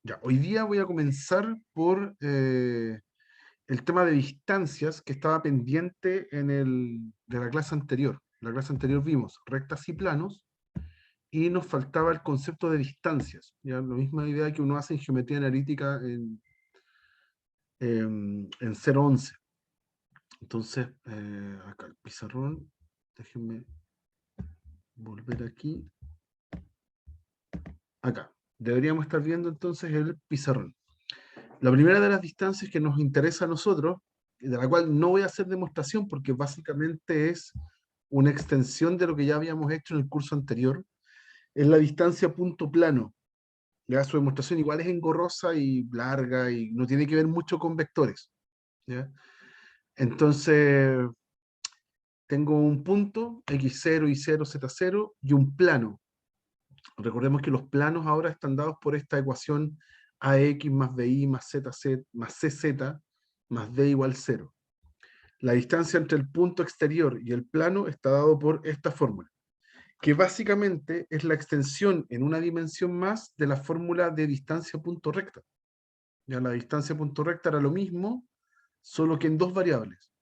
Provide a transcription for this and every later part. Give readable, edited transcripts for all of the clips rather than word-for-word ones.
Ya, hoy día voy a comenzar por el tema de distancias que estaba pendiente de la clase anterior. En la clase anterior vimos rectas y planos y nos faltaba el concepto de distancias. Ya, la misma idea que uno hace en geometría analítica en 011. Entonces, acá el pizarrón, déjenme volver aquí. Acá. Deberíamos estar viendo entonces el pizarrón. La primera de las distancias que nos interesa a nosotros, de la cual no voy a hacer demostración porque básicamente es una extensión de lo que ya habíamos hecho en el curso anterior, es la distancia punto plano. Ya su demostración igual es engorrosa y larga y no tiene que ver mucho con vectores. ¿Ya? Entonces, tengo un punto, x0, y0, z0 y un plano. Recordemos que los planos ahora están dados por esta ecuación ax más bi más zz más cz más d igual 0. La distancia entre el punto exterior y el plano está dado por esta fórmula, que básicamente es la extensión en una dimensión más de la fórmula de distancia punto recta. Ya la distancia punto recta era lo mismo, solo que en dos variables.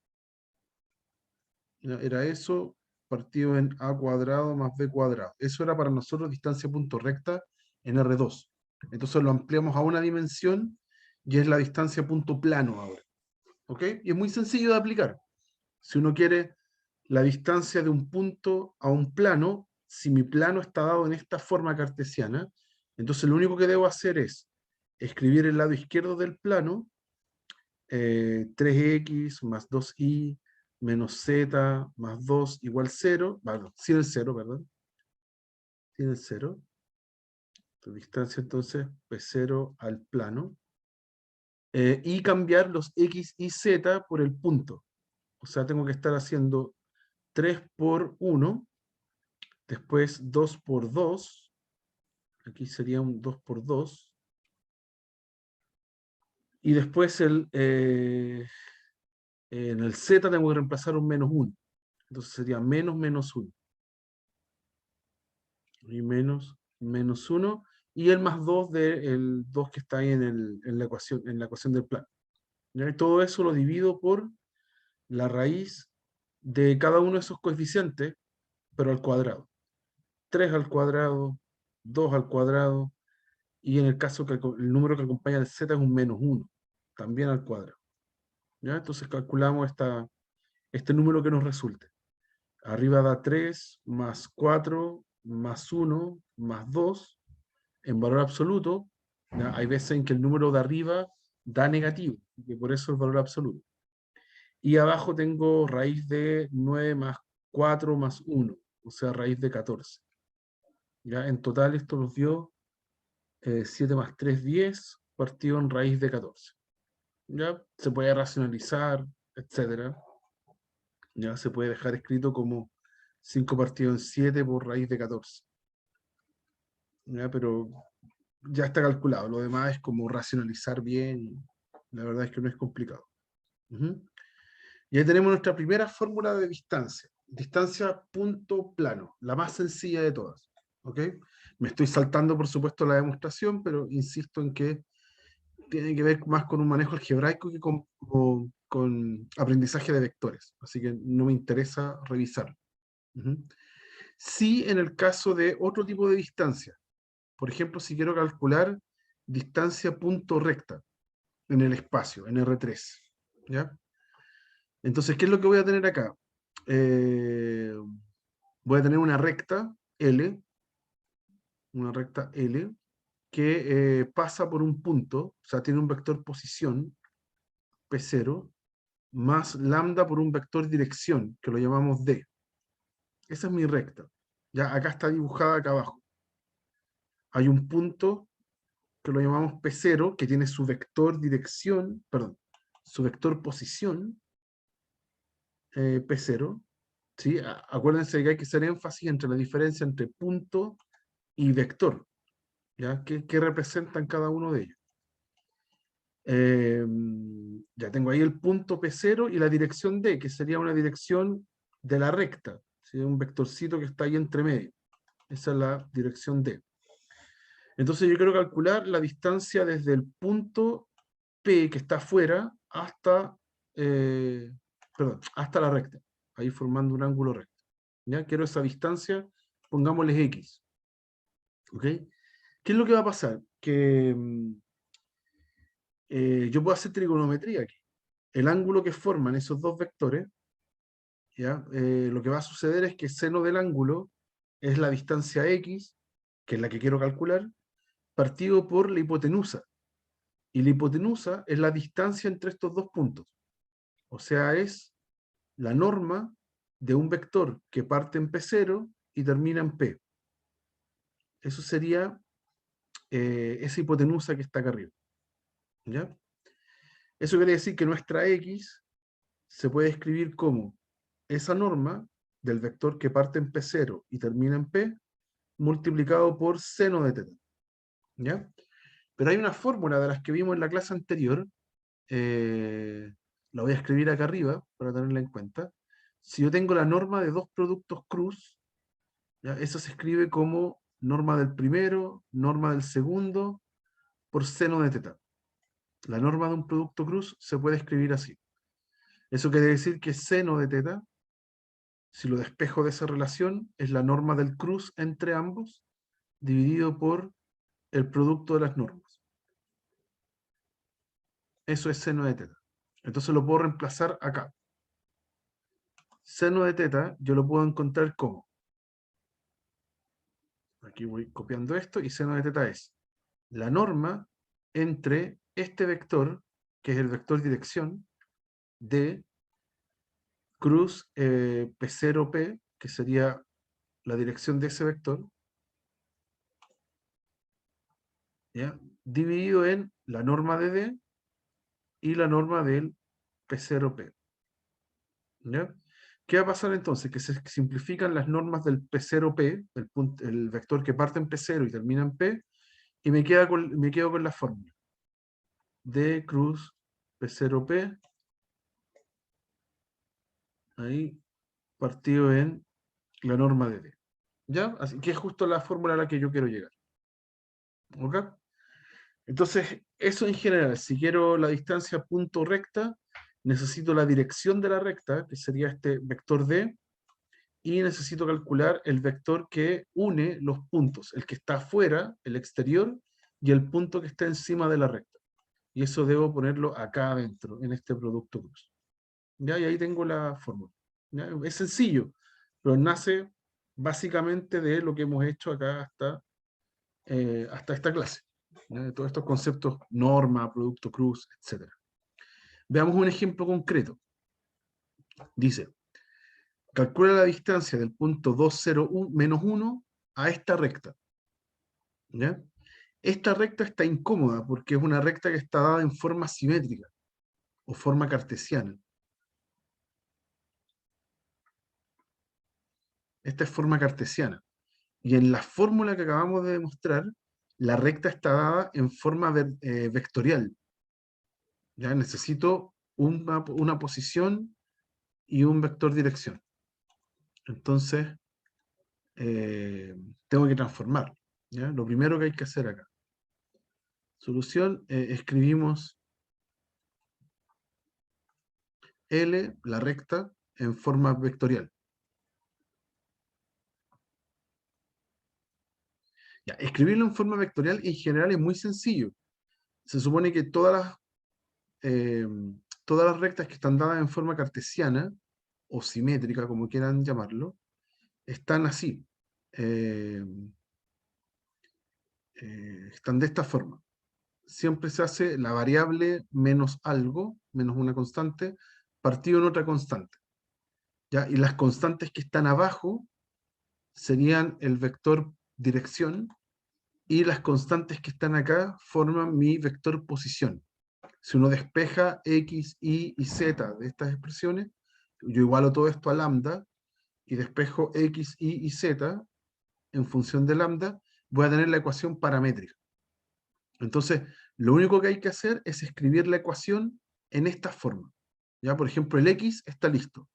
Ya, era eso partido en a cuadrado más b cuadrado. Eso era para nosotros distancia punto recta en R2. Entonces lo ampliamos a una dimensión y es la distancia punto plano ahora. ¿Ok? Y es muy sencillo de aplicar. Si uno quiere la distancia de un punto a un plano, si mi plano está dado en esta forma cartesiana, entonces lo único que debo hacer es escribir el lado izquierdo del plano, 3x más 2y menos z más 2 igual 0, bueno, sin el 0, perdón, sin el 0, la distancia entonces P0 al plano, y cambiar los x y z por el punto. O sea, tengo que estar haciendo 3 por 1, después 2 por 2, aquí sería un 2 por 2, y después en el z tengo que reemplazar un menos 1, entonces sería menos menos 1, y menos 1, y el más 2 del 2 que está ahí en la ecuación del plano. ¿Ya? Y todo eso lo divido por la raíz de cada uno de esos coeficientes, pero al cuadrado. 3 al cuadrado, 2 al cuadrado, y en el caso que el número que acompaña al z es un menos 1, también al cuadrado. ¿Ya? Entonces calculamos este número que nos resulte. Arriba da 3 más 4 más 1 más 2 en valor absoluto. ¿Ya? Hay veces en que el número de arriba da negativo, y por eso el valor absoluto. Y abajo tengo raíz de 9 más 4 más 1, o sea, raíz de 14. ¿Ya? En total esto nos dio 7 más 3, 10, partido en raíz de 14. ¿Ya? Se puede racionalizar, etcétera. Ya se puede dejar escrito como 5 partido en 7 por raíz de 14. ¿Ya? Pero ya está calculado. Lo demás es como racionalizar bien. La verdad es que no es complicado. Y ahí tenemos nuestra primera fórmula de distancia. Distancia punto plano, la más sencilla de todas. ¿Ok? Me estoy saltando, por supuesto, la demostración, pero insisto en que tiene que ver más con un manejo algebraico que con aprendizaje de vectores. Así que no me interesa revisarlo. Sí, en el caso de otro tipo de distancia. Por ejemplo, si quiero calcular distancia punto recta en el espacio, en R3. ¿Ya? Entonces, ¿qué es lo que voy a tener acá? Eh, Voy a tener una recta L, que pasa por un punto, o sea, tiene un vector posición, P0, más lambda por un vector dirección, que lo llamamos D. Esa es mi recta. Ya acá está dibujada acá abajo. Hay un punto que lo llamamos P0, que tiene su vector dirección, perdón, su vector posición, P0. ¿Sí? Acuérdense que hay que hacer énfasis entre la diferencia entre punto y vector. ¿Ya? ¿Qué representan cada uno de ellos? Eh, ya tengo ahí el punto P0 y la dirección D, que sería una dirección de la recta. ¿Sí? Un vectorcito que está ahí entre medio. Esa es la dirección D. Entonces yo quiero calcular la distancia desde el punto P que está afuera hasta, hasta la recta, ahí formando un ángulo recto. ¿Ya? Quiero esa distancia, pongámosle X. ¿Ok? ¿Qué es lo que va a pasar? Que yo puedo hacer trigonometría aquí. El ángulo que forman esos dos vectores, ¿ya? Lo que va a suceder es que seno del ángulo es la distancia X, que es la que quiero calcular, partido por la hipotenusa. Y la hipotenusa es la distancia entre estos dos puntos. O sea, es la norma de un vector que parte en P0 y termina en P. Eso sería esa hipotenusa que está acá arriba. ¿Ya? Eso quiere decir que nuestra X se puede escribir como esa norma del vector que parte en P0 y termina en P, multiplicado por seno de teta. ¿Ya? Pero hay una fórmula de las que vimos en la clase anterior, la voy a escribir acá arriba para tenerla en cuenta. Si yo tengo la norma de dos productos cruz, ¿ya? Eso se escribe como norma del primero, norma del segundo, por seno de teta. La norma de un producto cruz se puede escribir así. Eso quiere decir que seno de teta, si lo despejo de esa relación, es la norma del cruz entre ambos, dividido por el producto de las normas. Eso es seno de teta. Entonces lo puedo reemplazar acá. Seno de teta yo lo puedo encontrar como, aquí voy copiando esto, y seno de teta es la norma entre este vector, que es el vector dirección, de cruz P0P, que sería la dirección de ese vector, ¿ya? Dividido en la norma de D y la norma del P0P. ¿Ya? ¿Qué va a pasar entonces? Que se simplifican las normas del P0P, el vector que parte en P0 y termina en P, y me quedo con la fórmula. D cruz P0P, ahí partido en la norma de D. ¿Ya? Así que es justo la fórmula a la que yo quiero llegar. ¿Ok? Entonces, eso en general, si quiero la distancia punto recta, necesito la dirección de la recta, que sería este vector D, y necesito calcular el vector que une los puntos, el que está afuera, el exterior, y el punto que está encima de la recta. Y eso debo ponerlo acá adentro, en este producto cruz. ¿Ya? Y ahí tengo la fórmula. ¿Ya? Es sencillo, pero nace básicamente de lo que hemos hecho acá hasta esta clase. ¿Ya? De todos estos conceptos, norma, producto cruz, etc. Veamos un ejemplo concreto. Dice, calcula la distancia del punto 201 menos 1 a esta recta. ¿Ya? Esta recta está incómoda porque es una recta que está dada en forma simétrica o forma cartesiana. Esta es forma cartesiana. Y en la fórmula que acabamos de demostrar, la recta está dada en forma vectorial. ¿Ya? Necesito una posición y un vector dirección. Entonces, tengo que transformar. ¿Ya? Lo primero que hay que hacer acá. Solución, escribimos L, la recta, en forma vectorial. Ya, escribirlo en forma vectorial en general es muy sencillo. Se supone que eh, todas las rectas que están dadas en forma cartesiana, o simétrica, como quieran llamarlo, están así. Eh, están de esta forma. Siempre se hace la variable menos algo, menos una constante, partido en otra constante. ¿Ya? Y las constantes que están abajo serían el vector dirección, y las constantes que están acá forman mi vector posición. Si uno despeja x, y z de estas expresiones, yo igualo todo esto a lambda, y despejo x, y z en función de lambda, voy a tener la ecuación paramétrica. Entonces, lo único que hay que hacer es escribir la ecuación en esta forma. ¿Ya? Por ejemplo, el x está listo.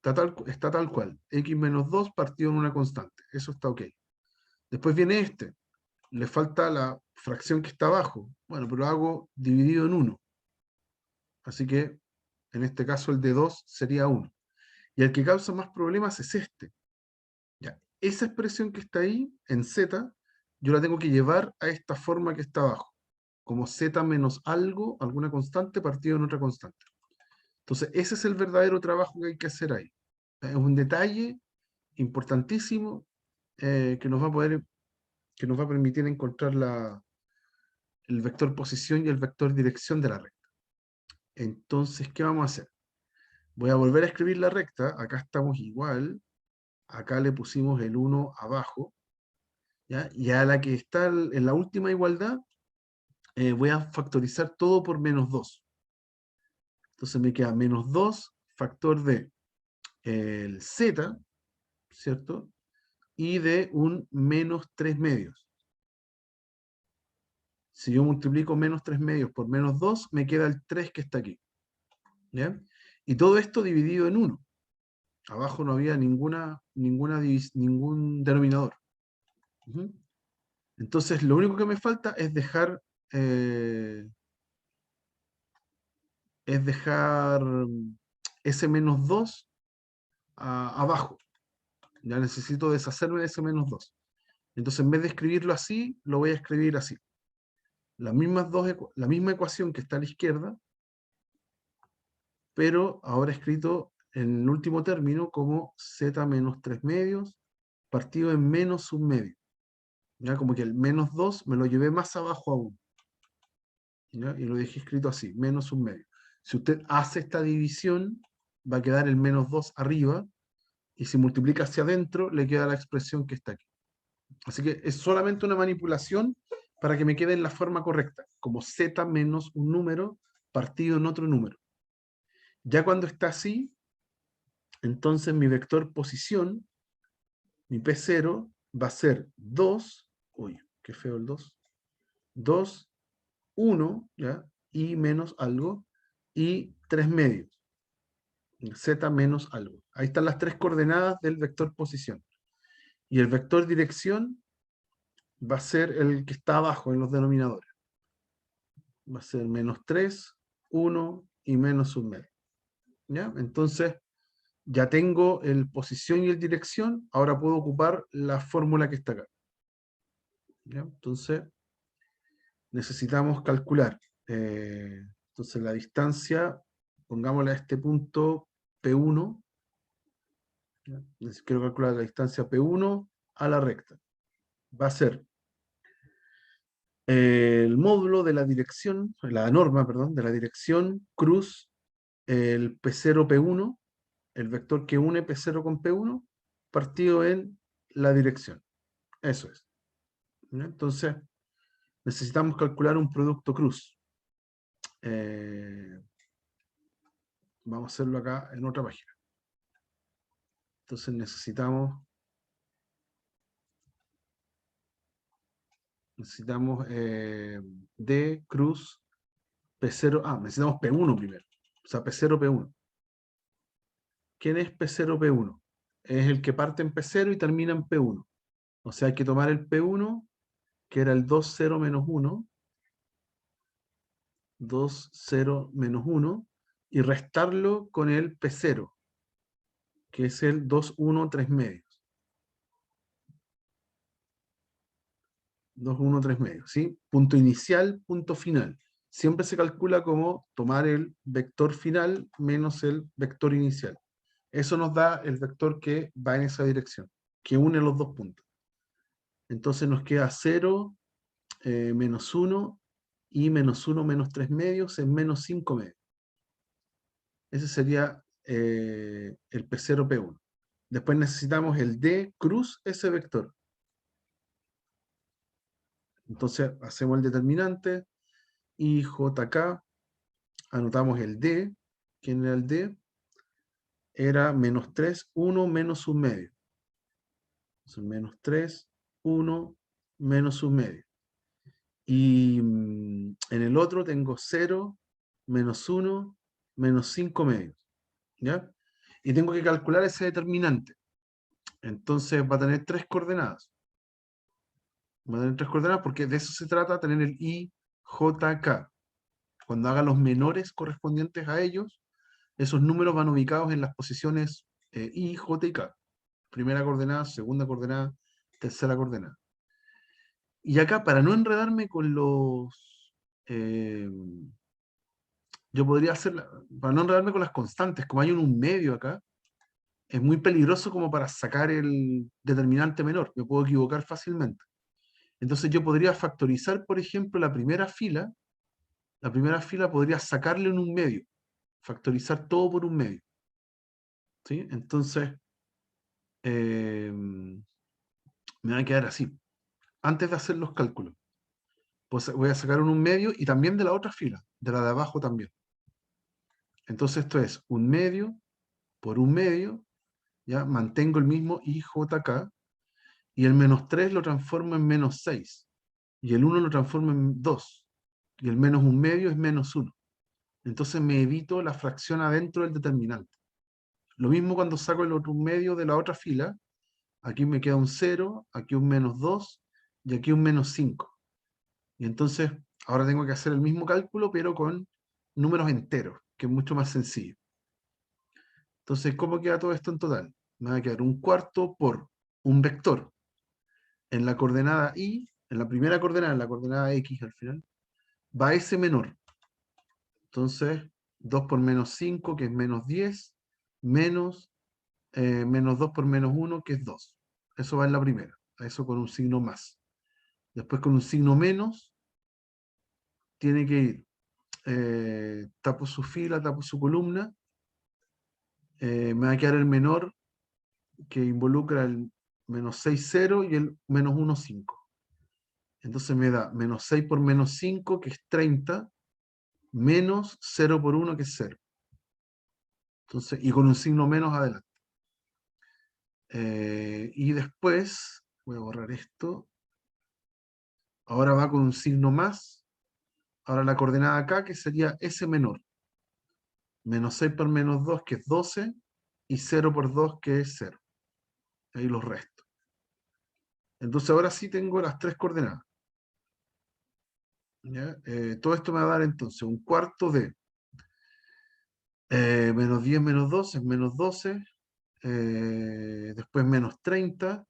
Está tal cual. X menos 2 partido en una constante. Eso está ok. Después viene este. le falta la fracción que está abajo. Bueno, pero lo hago dividido en 1. Así que, en este caso, el de 2 sería 1. Y el que causa más problemas es este. Ya. Esa expresión que está ahí, en z, yo la tengo que llevar a esta forma que está abajo, como z menos algo, alguna constante, partido en otra constante. Entonces, ese es el verdadero trabajo que hay que hacer ahí. Es un detalle importantísimo que nos va a poder, que nos va a permitir encontrar el vector posición y el vector dirección de la recta. Entonces, ¿qué vamos a hacer? Voy a volver a escribir la recta. Acá estamos igual. Acá le pusimos el 1 abajo. ¿Ya? Y a la que está en la última igualdad, voy a factorizar todo por menos 2. Entonces me queda menos 2 factor de el z, ¿cierto? Y de un menos 3 medios. Si yo multiplico menos 3 medios por menos 2, me queda el 3 que está aquí. ¿Ya? Y todo esto dividido en 1. Abajo no había ningún denominador. Entonces, lo único que me falta es dejar ese menos 2 abajo. Ya necesito deshacerme de ese menos 2. Entonces, en vez de escribirlo así, lo voy a escribir así. La misma ecuación que está a la izquierda, pero ahora escrito en el último término como z menos 3 medios partido en menos un medio. ¿Ya? Como que el menos 2 me lo llevé más abajo aún. ¿Ya? Y lo dejé escrito así, menos un medio. Si usted hace esta división, va a quedar el menos 2 arriba, y si multiplica hacia adentro, le queda la expresión que está aquí. Así que es solamente una manipulación para que me quede en la forma correcta, como z menos un número partido en otro número. Ya cuando está así, entonces mi vector posición, mi P0, va a ser 2, uy, qué feo el 2, 2, 1, ¿ya? Y menos algo, y 3 medios, z menos algo. Ahí están las tres coordenadas del vector posición. Y el vector dirección va a ser el que está abajo en los denominadores. Va a ser menos 3, 1 y menos un medio. ¿Ya? Entonces, ya tengo el posición y el dirección, ahora puedo ocupar la fórmula que está acá. ¿Ya? Entonces, necesitamos calcular. Entonces, la distancia, pongámosle a este punto P1. ¿Ya? Quiero calcular la distancia P1 a la recta. Va a ser el módulo de la dirección, la norma, perdón, de la dirección cruz el P0, P1, el vector que une P0 con P1, partido en la dirección. Eso es. ¿Ya? Entonces, necesitamos calcular un producto cruz. Vamos a hacerlo acá en otra página. Entonces necesitamos D cruz P0, necesitamos P1 primero, o sea, P0, P1. ¿Quién es P0, P1? Es el que parte en P0 y termina en P1. O sea, hay que tomar el P1, que era el 2, 0, menos 1, 2, 0, menos 1, y restarlo con el P0, que es el 2, 1, 3 medios. 2, 1, 3 medios, ¿sí? Punto inicial, punto final. Siempre se calcula como tomar el vector final menos el vector inicial. Eso nos da el vector que va en esa dirección, que une los dos puntos. Entonces nos queda 0, menos 1, y menos 1 menos 3 medios en menos 5 medios. Ese sería el P0, P1. Después necesitamos el D cruz ese vector. Entonces hacemos el determinante, y JK, anotamos el D. ¿Quién era el D? Era menos 3, 1, menos un medio. Entonces, menos 3, 1, menos un medio. Y en el otro tengo 0, menos 1, menos 5 medios. ¿Ya? Y tengo que calcular ese determinante. Entonces va a tener tres coordenadas. Va a tener tres coordenadas porque de eso se trata, tener el I, J, K. Cuando haga los menores correspondientes a ellos, esos números van ubicados en las posiciones I, J y K. Primera coordenada, segunda coordenada, tercera coordenada. Y acá, para no enredarme con los... yo podría hacer, para no enredarme con las constantes, como hay un medio acá, es muy peligroso como para sacar el determinante menor. Me puedo equivocar fácilmente. Entonces yo podría factorizar, por ejemplo, la primera fila. La primera fila podría sacarle en un medio. Factorizar todo por un medio. ¿Sí? Entonces, me va a quedar así. Antes de hacer los cálculos, pues voy a sacar en un medio y también de la otra fila, de la de abajo también. Entonces esto es un medio por un medio, ya mantengo el mismo IJK, y el menos 3 lo transformo en menos 6, y el 1 lo transformo en 2, y el menos un medio es menos 1. Entonces me evito la fracción adentro del determinante. Lo mismo cuando saco el otro medio de la otra fila, aquí me queda un 0, aquí un menos 2, y aquí un menos 5. Y entonces ahora tengo que hacer el mismo cálculo, pero con números enteros, que es mucho más sencillo. Entonces, ¿cómo queda todo esto en total? Me va a quedar un cuarto por un vector. En la coordenada y, en la primera coordenada, en la coordenada x al final, va ese menor. Entonces, 2 por menos 5, que es menos 10, menos, menos 2 por menos 1, que es 2. Eso va en la primera. Eso con un signo más. Después con un signo menos, tiene que ir, tapo su fila, tapo su columna, me va a quedar el menor que involucra el menos 6, 0 y el menos 1, 5. Entonces me da menos 6 por menos 5, que es 30, menos 0 por 1, que es 0. Entonces, y con un signo menos adelante. Y después, voy a borrar esto. Ahora va con un signo más. Ahora la coordenada acá, que sería S menor. Menos 6 por menos 2, que es 12. Y 0 por 2, que es 0. Ahí los resto. Entonces ahora sí tengo las tres coordenadas. ¿Ya? Todo esto me va a dar entonces un cuarto de menos 10 menos 12 es menos 12, después menos 30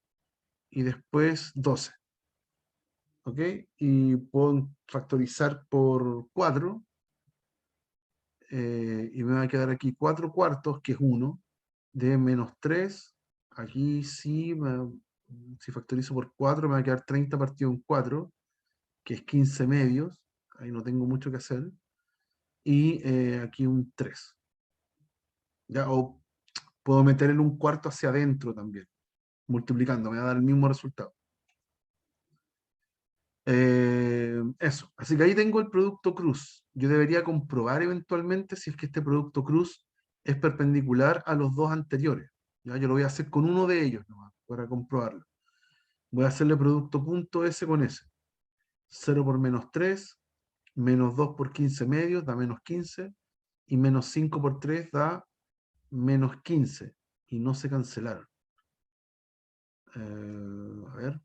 y después 12. ¿Ok? Y puedo factorizar por 4 y me va a quedar aquí 4 cuartos, que es 1, de menos 3. Aquí sí, si factorizo por 4 me va a quedar 30 partido en 4, que es 15 medios. Ahí no tengo mucho que hacer. Y aquí un 3. ¿Ya? O puedo meter en un cuarto hacia adentro también, multiplicando, me va a dar el mismo resultado. Eso, así que ahí tengo el producto cruz. Yo debería comprobar eventualmente si es que este producto cruz es perpendicular a los dos anteriores. ¿Ya? Yo lo voy a hacer con uno de ellos nomás, para comprobarlo. Voy a hacerle producto punto S con S. 0 por menos 3, menos 2 por 15 medios da menos 15, y menos 5 por 3 da menos 15, y no se cancelaron. A ver.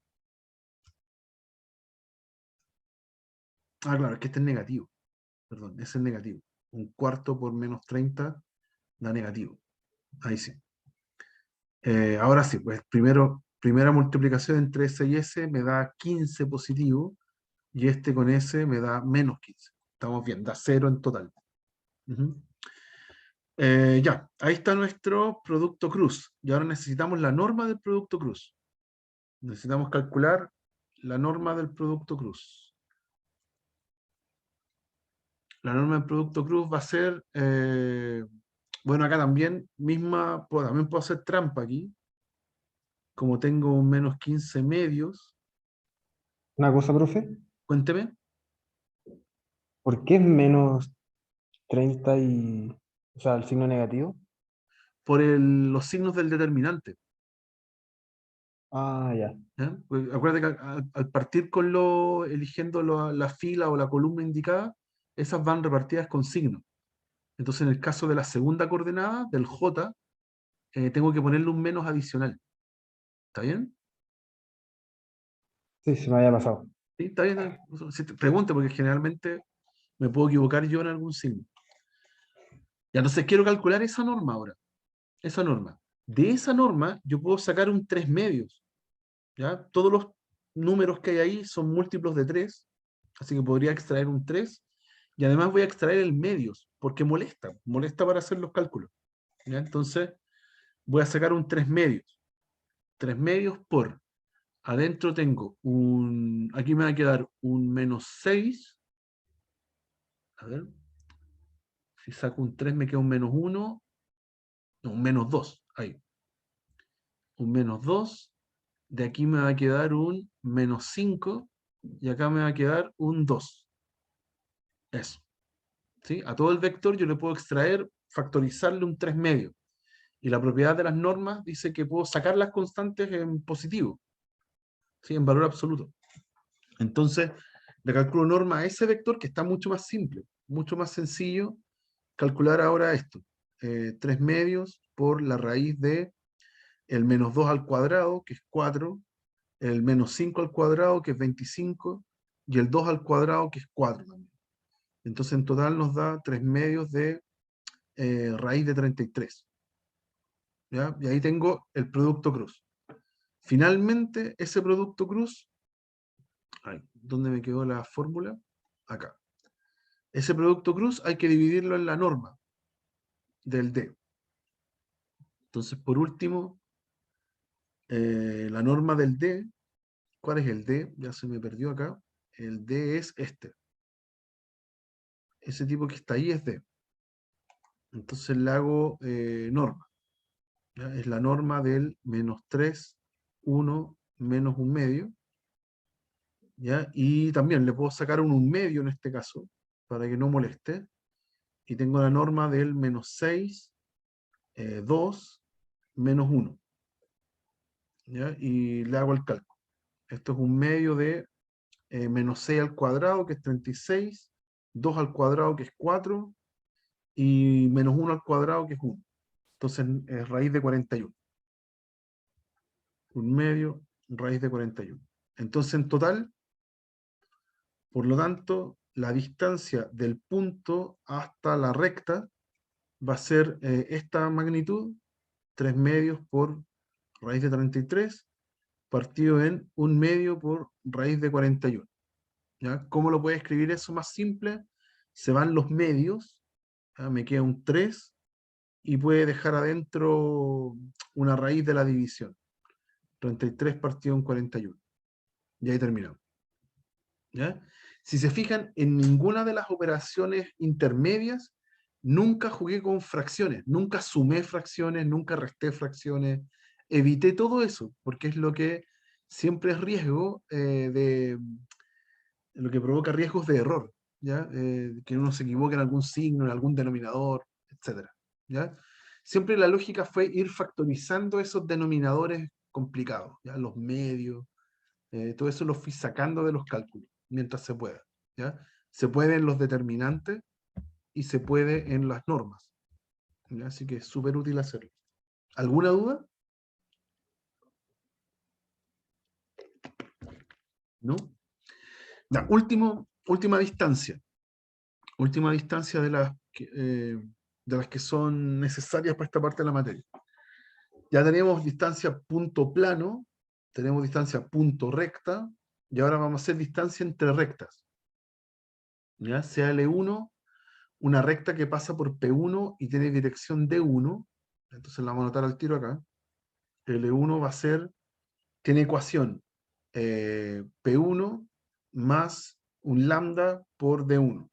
Ah, claro, es que este es negativo. Perdón, ese es negativo. Un cuarto por menos 30 da negativo. Ahí sí. Ahora sí, pues primera multiplicación entre S y S me da 15 positivo, y este con S me da menos 15. Estamos bien, da 0 en total. Ujú. Ya, ahí está nuestro producto cruz. Y ahora necesitamos la norma del producto cruz. Necesitamos calcular la norma del producto cruz. La norma del producto cruz va a ser, bueno, acá también, también puedo hacer trampa aquí. Como tengo un menos 15 medios, Una cosa, profe, cuénteme, ¿por qué es menos 30 y, o sea, el signo negativo? por los signos del determinante. Ah, ya. ¿Ya? Pues acuérdate que al partir con eligiendo la fila o la columna indicada, esas van repartidas con signos. Entonces, en el caso de la segunda coordenada, del J, tengo que ponerle un menos adicional. ¿Está bien? Sí, se me había pasado. ¿Sí? ¿Está bien? Si te pregunto, porque generalmente me puedo equivocar yo en algún signo. Ya, entonces quiero calcular esa norma ahora. Esa norma. De esa norma yo puedo sacar un 3 medios. ¿Ya? Todos los números que hay ahí son múltiplos de 3, así que podría extraer un 3, y además voy a extraer el medios, porque molesta para hacer los cálculos. ¿Ya? Entonces voy a sacar un 3 medios. 3 medios por, adentro tengo aquí me va a quedar un menos 6. A ver, si saco un 3 me queda un menos 1, no, un menos 2, ahí. Un menos 2, de aquí me va a quedar un menos 5, y acá me va a quedar un 2. Eso. ¿Sí? A todo el vector yo le puedo extraer, factorizarle un 3 medio. Y la propiedad de las normas dice que puedo sacar las constantes en positivo, ¿sí? En valor absoluto. Entonces, le calculo norma a ese vector que está mucho más simple, mucho más sencillo calcular ahora esto. 3 medios por la raíz de el menos 2 al cuadrado, que es 4, el menos 5 al cuadrado, que es 25, y el 2 al cuadrado, que es 4 también. Entonces, en total nos da 3 medios de raíz de 33. ¿Ya? Y ahí tengo el producto cruz. Finalmente, ese producto cruz, ¿dónde me quedó la fórmula? Acá. Ese producto cruz hay que dividirlo en la norma del D. Entonces, por último, la norma del D, ¿cuál es el D? Ya se me perdió acá. El D es este. Ese tipo que está ahí es D. Entonces le hago norma. ¿Ya? Es la norma del menos 3, 1, menos un medio. ¿Ya? Y también le puedo sacar un medio en este caso, para que no moleste. Y tengo la norma del menos 6, 2, menos 1. ¿Ya? Y le hago el cálculo. Esto es un medio de menos 6 al cuadrado, que es 36, 2 al cuadrado, que es 4, y menos 1 al cuadrado, que es 1. Entonces es raíz de 41. Un medio, raíz de 41. Entonces en total, por lo tanto, la distancia del punto hasta la recta va a ser esta magnitud, 3 medios por raíz de 33, partido en un medio por raíz de 41. ¿Ya? ¿Cómo lo puede escribir eso más simple? Se van los medios, ¿ya? Me queda un 3, y puede dejar adentro una raíz de la división. 33 partido en 41. Y ahí terminamos. ¿Ya? Si se fijan, en ninguna de las operaciones intermedias nunca jugué con fracciones, nunca sumé fracciones, nunca resté fracciones, evité todo eso, porque es lo que siempre es riesgo lo que provoca riesgos de error, ¿ya? Que uno se equivoque en algún signo, en algún denominador, etc. ¿Ya? Siempre la lógica fue ir factorizando esos denominadores complicados, ¿ya? Los medios, todo eso lo fui sacando de los cálculos, mientras se pueda, ¿ya? Se puede en los determinantes y se puede en las normas, ¿ya? Así que es súper útil hacerlo. ¿Alguna duda? ¿No? Ya, última distancia. Última distancia de las que son necesarias para esta parte de la materia. Ya tenemos distancia punto plano, tenemos distancia punto recta, y ahora vamos a hacer distancia entre rectas. ¿Ya? Sea L1, una recta que pasa por P1 y tiene dirección D1, entonces la vamos a anotar al tiro acá. L1 va a ser, tiene ecuación P1 más un lambda por D1.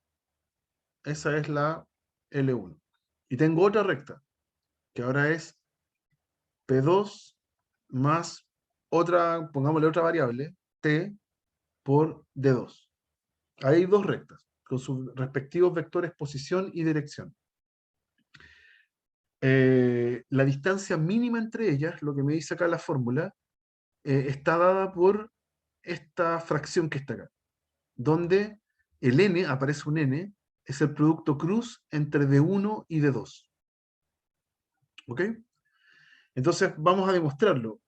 Esa es la L1. Y tengo otra recta, que ahora es P2 más otra, pongámosle otra variable, T por D2. Hay dos rectas, con sus respectivos vectores posición y dirección. La distancia mínima entre ellas, lo que me dice acá la fórmula, está dada por esta fracción que está acá, donde el n, aparece un n, es el producto cruz entre D1 y D2. ¿Ok? Entonces vamos a demostrarlo.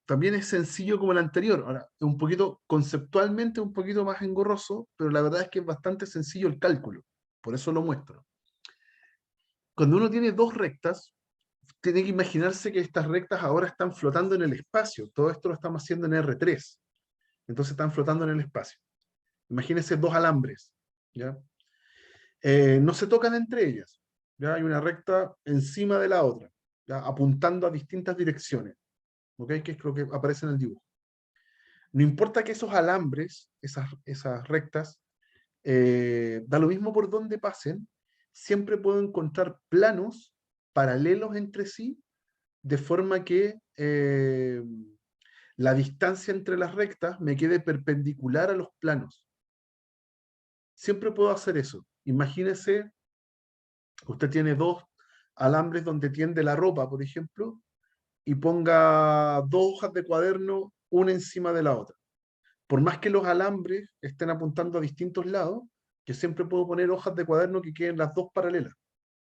también es sencillo como el anterior. Ahora, un poquito, conceptualmente un poquito más engorroso, pero la verdad es que es bastante sencillo el cálculo. Por eso lo muestro. Cuando uno tiene dos rectas, tiene que imaginarse que estas rectas ahora están flotando en el espacio. Todo esto lo estamos haciendo en R3. Entonces están flotando en el espacio. Imagínense dos alambres, ¿ya? No se tocan entre ellas. ¿Ya? Hay una recta encima de la otra, ¿ya? Apuntando a distintas direcciones, ¿ok? Que es lo que aparece en el dibujo. No importa que esos alambres, esas rectas, da lo mismo por donde pasen, siempre puedo encontrar planos paralelos entre sí, de forma que la distancia entre las rectas me quede perpendicular a los planos. Siempre puedo hacer eso. Imagínese, usted tiene dos alambres donde tiende la ropa, por ejemplo, y ponga dos hojas de cuaderno una encima de la otra. Por más que los alambres estén apuntando a distintos lados, yo siempre puedo poner hojas de cuaderno que queden las dos paralelas.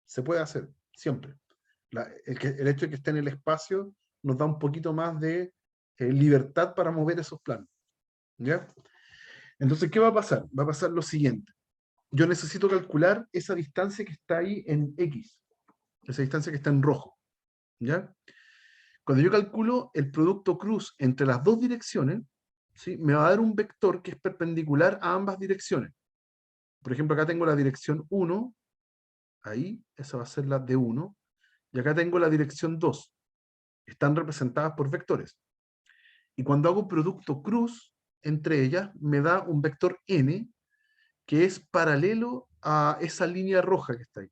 Se puede hacer, siempre. El hecho de que esté en el espacio nos da un poquito más de libertad para mover esos planos. ¿Ya? Entonces, ¿qué va a pasar? Va a pasar lo siguiente. Yo necesito calcular esa distancia que está ahí en X, esa distancia que está en rojo. ¿Ya? Cuando yo calculo el producto cruz entre las dos direcciones, ¿sí? Me va a dar un vector que es perpendicular a ambas direcciones. Por ejemplo, acá tengo la dirección 1, ahí, esa va a ser la de 1, y acá tengo la dirección 2. Están representadas por vectores. Y cuando hago producto cruz entre ellas, me da un vector n que es paralelo a esa línea roja que está ahí.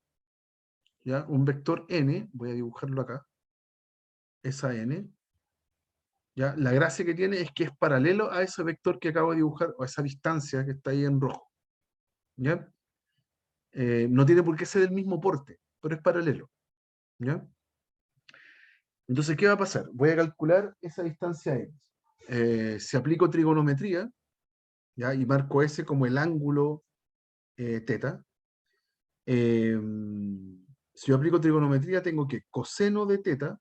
¿Ya? Un vector n, voy a dibujarlo acá, esa n. ¿Ya? La gracia que tiene es que es paralelo a ese vector que acabo de dibujar, o a esa distancia que está ahí en rojo. ¿Ya? No tiene por qué ser del mismo porte, pero es paralelo. ¿Ya? Entonces, ¿qué va a pasar? Voy a calcular esa distancia X. Si aplico trigonometría, ¿ya? Y marco S como el ángulo teta, si yo aplico trigonometría, tengo que coseno de teta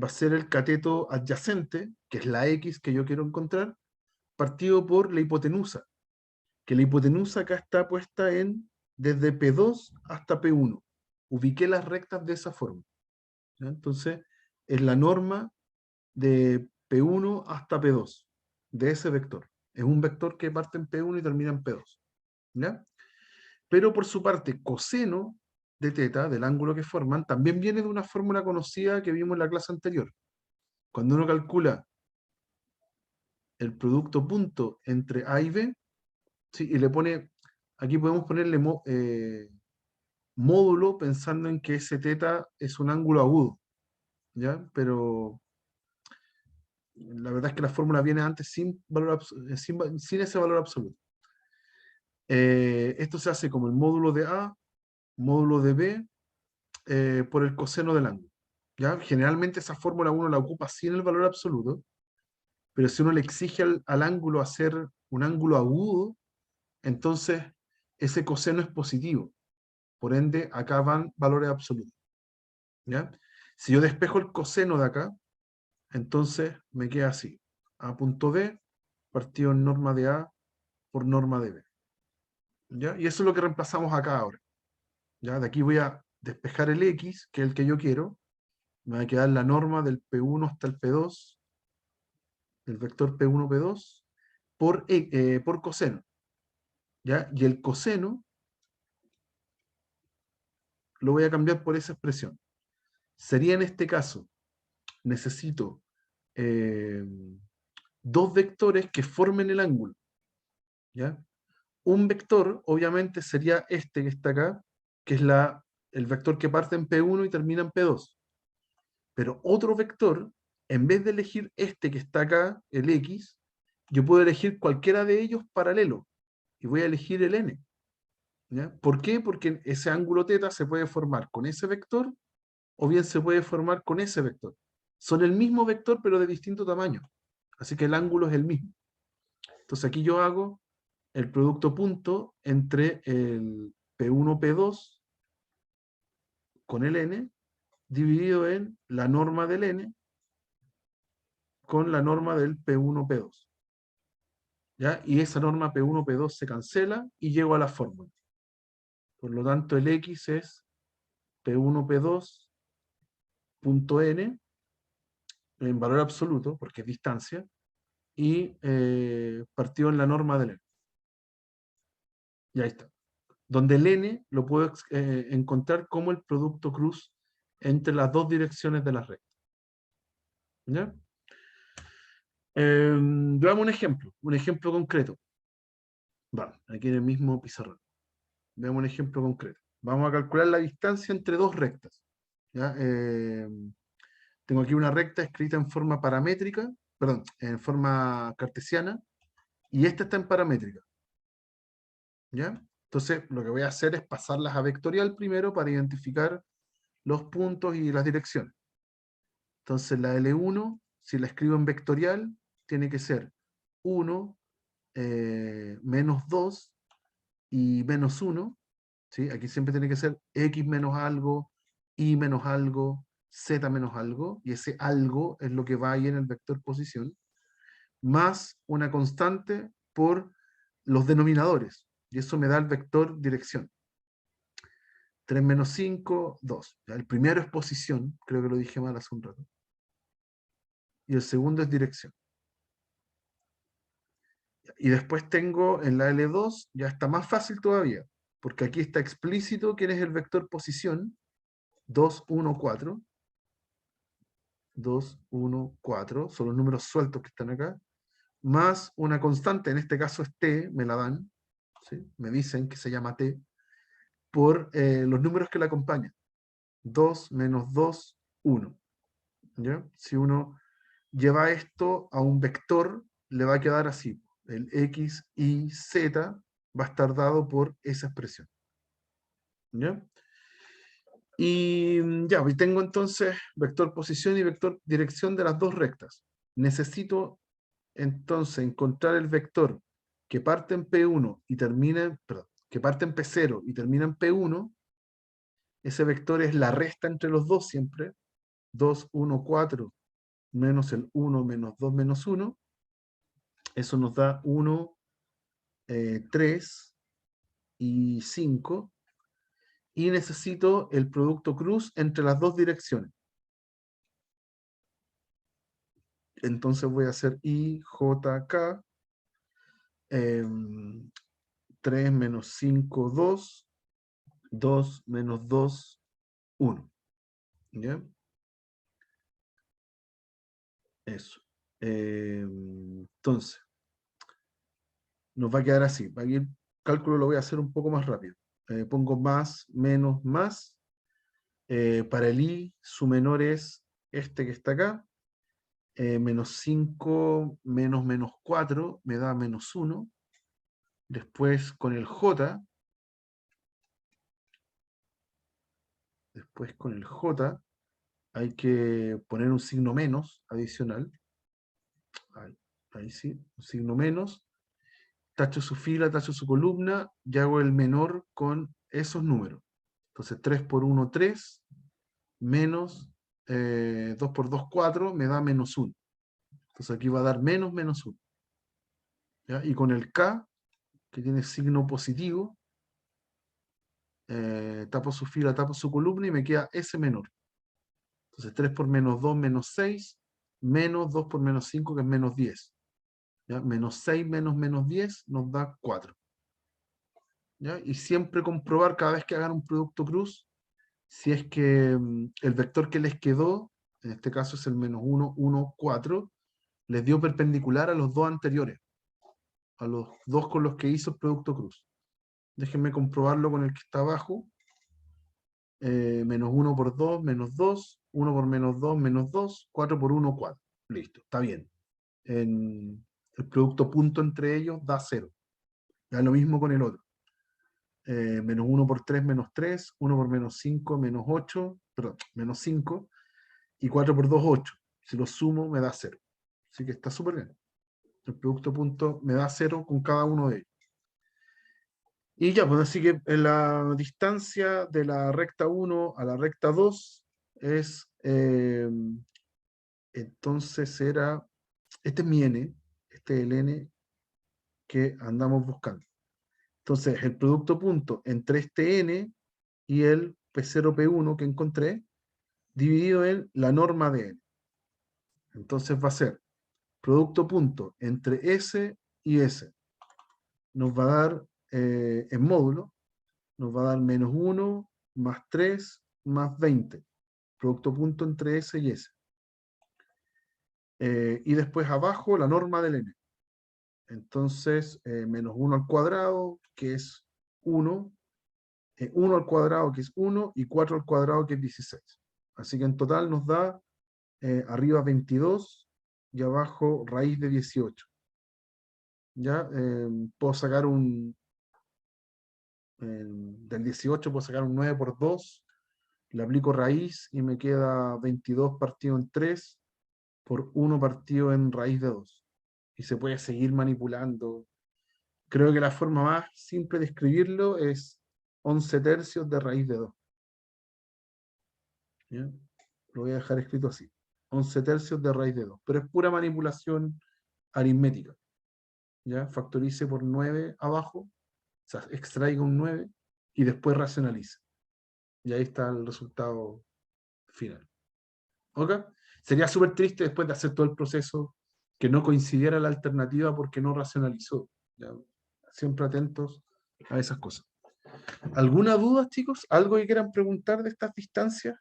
va a ser el cateto adyacente, que es la X que yo quiero encontrar, partido por la hipotenusa, que la hipotenusa acá está puesta en desde P2 hasta P1. Ubiqué las rectas de esa forma. ¿Ya? Entonces, es la norma de P1 hasta P2, de ese vector. Es un vector que parte en P1 y termina en P2. ¿Ya? Pero por su parte, coseno de teta, del ángulo que forman, también viene de una fórmula conocida que vimos en la clase anterior. Cuando uno calcula el producto punto entre A y B, ¿sí? Y le pone, aquí podemos ponerle módulo pensando en que ese teta es un ángulo agudo, ¿ya? Pero la verdad es que la fórmula viene antes sin ese valor absoluto. Esto se hace como el módulo de A, módulo de B, por el coseno del ángulo. ¿Ya? Generalmente esa fórmula uno la ocupa sin el valor absoluto, pero si uno le exige al ángulo hacer un ángulo agudo, entonces ese coseno es positivo. Por ende, acá van valores absolutos. ¿Ya? Si yo despejo el coseno de acá, entonces me queda así. A punto B, partido en norma de A por norma de B. ¿Ya? Y eso es lo que reemplazamos acá ahora. ¿Ya? De aquí voy a despejar el X, que es el que yo quiero. Me va a quedar la norma del P1 hasta el P2, el vector P1, P2, por coseno. ¿Ya? Y el coseno lo voy a cambiar por esa expresión. Sería en este caso, necesito dos vectores que formen el ángulo. ¿Ya? Un vector, obviamente, sería este que está acá, que es el vector que parte en P1 y termina en P2. Pero otro vector, en vez de elegir este que está acá, el X, yo puedo elegir cualquiera de ellos paralelo. Y voy a elegir el N. ¿Ya? ¿Por qué? Porque ese ángulo teta se puede formar con ese vector o bien se puede formar con ese vector. Son el mismo vector pero de distinto tamaño. Así que el ángulo es el mismo. Entonces aquí yo hago el producto punto entre el P1, P2 con el N dividido en la norma del N con la norma del P1, P2. ¿Ya? Y esa norma P1, P2 se cancela y llego a la fórmula. Por lo tanto, el X es P1, P2 punto n en valor absoluto, porque es distancia, y partido en la norma del n. Y ahí está. Donde el n lo puedo encontrar como el producto cruz entre las dos direcciones de la recta. ¿Ya? Veamos un ejemplo concreto. Vamos, aquí en el mismo pizarrón. Veamos un ejemplo concreto. Vamos a calcular la distancia entre dos rectas. ¿Ya? Tengo aquí una recta escrita en forma paramétrica, perdón, en forma cartesiana, y esta está en paramétrica. ¿Ya? Entonces, lo que voy a hacer es pasarlas a vectorial primero para identificar los puntos y las direcciones. Entonces, la L1, si la escribo en vectorial, tiene que ser 1, menos 2 y menos 1. ¿Sí? Aquí siempre tiene que ser X menos algo, Y menos algo, Z menos algo, y ese algo es lo que va ahí en el vector posición, más una constante por los denominadores, y eso me da el vector dirección. 3 menos 5, 2. Ya, el primero es posición, creo que lo dije mal hace un rato, y el segundo es dirección. Y después tengo en la L2, ya está más fácil todavía, porque aquí está explícito quién es el vector posición, 2, 1, 4. 2, 1, 4, son los números sueltos que están acá, más una constante, en este caso es t, me la dan, ¿sí? Me dicen que se llama t, por los números que la acompañan. 2 menos 2, 1. ¿Ya? Si uno lleva esto a un vector, le va a quedar así. El x, y, z va a estar dado por esa expresión. ¿Ya? Y ya, pues tengo entonces vector posición y vector dirección de las dos rectas. Necesito entonces encontrar el vector que parte en P1 y termina, perdón, que parte en P0 y termina en P1. Ese vector es la resta entre los dos siempre. 2, 1, 4 menos el 1 menos 2 menos 1. Eso nos da 1, 3 y 5. Y necesito el producto cruz entre las dos direcciones. Entonces voy a hacer IJK, 3 menos 5, 2, 2 menos 2, 1. ¿Ya? Eso. Entonces, nos va a quedar así. Aquí el cálculo lo voy a hacer un poco más rápido. Pongo más, menos, más. Para el I, su menor es este que está acá. Menos 5 menos menos 4 me da menos 1. Después con el J, hay que poner un signo menos adicional. Ahí sí, un signo menos. Tacho su fila, tacho su columna, y hago el menor con esos números. Entonces 3 por 1, 3, menos 2 por 2, 4, me da menos 1. Entonces aquí va a dar menos, menos 1. ¿Ya? Y con el K, que tiene signo positivo, tapo su fila, tapo su columna y me queda ese menor. Entonces 3 por menos 2, menos 6, menos 2 por menos 5, que es menos 10. ¿Ya? Menos 6 menos menos 10 nos da 4. ¿Ya? Y siempre comprobar cada vez que hagan un producto cruz, si es que el vector que les quedó, en este caso es el menos 1, 1, 4, les dio perpendicular a los dos anteriores, a los dos con los que hizo el producto cruz. Déjenme comprobarlo con el que está abajo. Menos 1 por 2, menos 2, 1 por menos 2, menos 2, 4 por 1, 4. Listo, está bien. El producto punto entre ellos da 0. Ya lo mismo con el otro. Menos 1 por 3, menos 3, 1 por menos 5, menos 8, perdón, menos 5, y 4 por 2, 8. Si lo sumo me da 0. Así que está súper bien. El producto punto me da 0 con cada uno de ellos. Y ya, pues así que en la distancia de la recta 1 a la recta 2 es, entonces era este es mi n, este es el n que andamos buscando. Entonces, el producto punto entre este n y el P0, P1 que encontré, dividido en la norma de n. Entonces va a ser producto punto entre S y S. Nos va a dar, en módulo, nos va a dar menos 1 más 3 más 20. Producto punto entre S y S. Y después abajo la norma del n. Entonces, menos 1 al cuadrado, que es 1, 1 al cuadrado, que es 1, y 4 al cuadrado, que es 16. Así que en total nos da arriba 22 y abajo raíz de 18. ¿Ya? Puedo sacar del 18 puedo sacar un 9 por 2, le aplico raíz y me queda 22 partido en 3 por 1 partido en raíz de 2. Y se puede seguir manipulando. Creo que la forma más simple de escribirlo es 11 tercios de raíz de 2. ¿Ya? Lo voy a dejar escrito así. 11 tercios de raíz de 2. Pero es pura manipulación aritmética. ¿Ya? Factorice por 9 abajo, o sea, extraiga un 9 y después racionalice. Y ahí está el resultado final. ¿Ok? Sería súper triste después de hacer todo el proceso que no coincidiera la alternativa porque no racionalizó. ¿Ya? Siempre atentos a esas cosas. ¿Alguna duda, chicos? ¿Algo que quieran preguntar de estas distancias?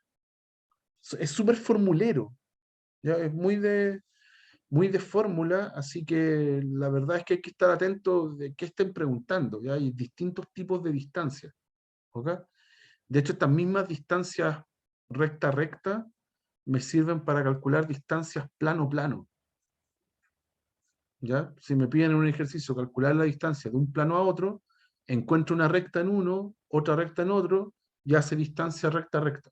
Es súper formulero. ¿Ya? Es muy de fórmula, así que la verdad es que hay que estar atento de qué estén preguntando. ¿Ya? Hay distintos tipos de distancias. ¿Ok? De hecho, estas mismas distancias recta-recta me sirven para calcular distancias plano-plano. ¿Ya? Si me piden en un ejercicio calcular la distancia de un plano a otro, encuentro una recta en uno, otra recta en otro, y hace distancia recta-recta.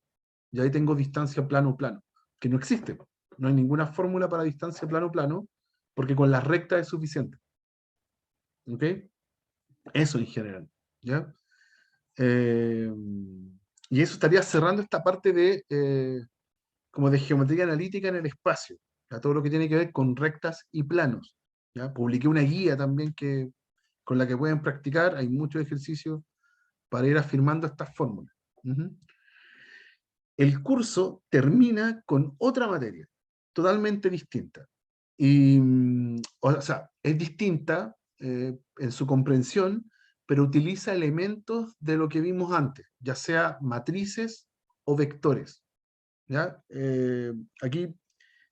Y ahí tengo distancia plano-plano, que no existe. No hay ninguna fórmula para distancia plano-plano, porque con las rectas es suficiente. ¿Ok? Eso en general. ¿Ya? Y eso estaría cerrando esta parte de como de geometría analítica en el espacio, ¿ya? Todo lo que tiene que ver con rectas y planos. ¿Ya? Publiqué una guía también con la que pueden practicar, hay muchos ejercicios para ir afirmando estas fórmulas. El curso termina con otra materia, totalmente distinta. Y, o sea, es distinta en su comprensión, pero utiliza elementos de lo que vimos antes, ya sea matrices o vectores. ¿Ya? Aquí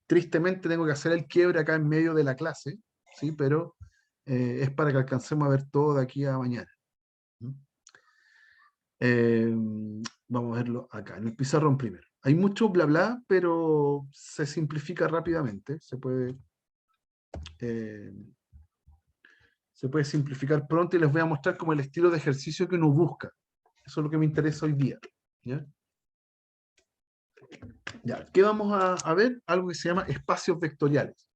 tristemente tengo que hacer el quiebre acá en medio de la clase, ¿sí? Pero es para que alcancemos a ver todo de aquí a mañana. Eh, Vamos a verlo acá, en el pizarrón primero. Hay mucho bla bla, pero se simplifica rápidamente. Eh, se puede simplificar pronto y les voy a mostrar como el estilo de ejercicio que uno busca. Eso es lo que me interesa hoy día. ¿Ya? Ya, ¿qué vamos a ver? Algo que se llama espacios vectoriales.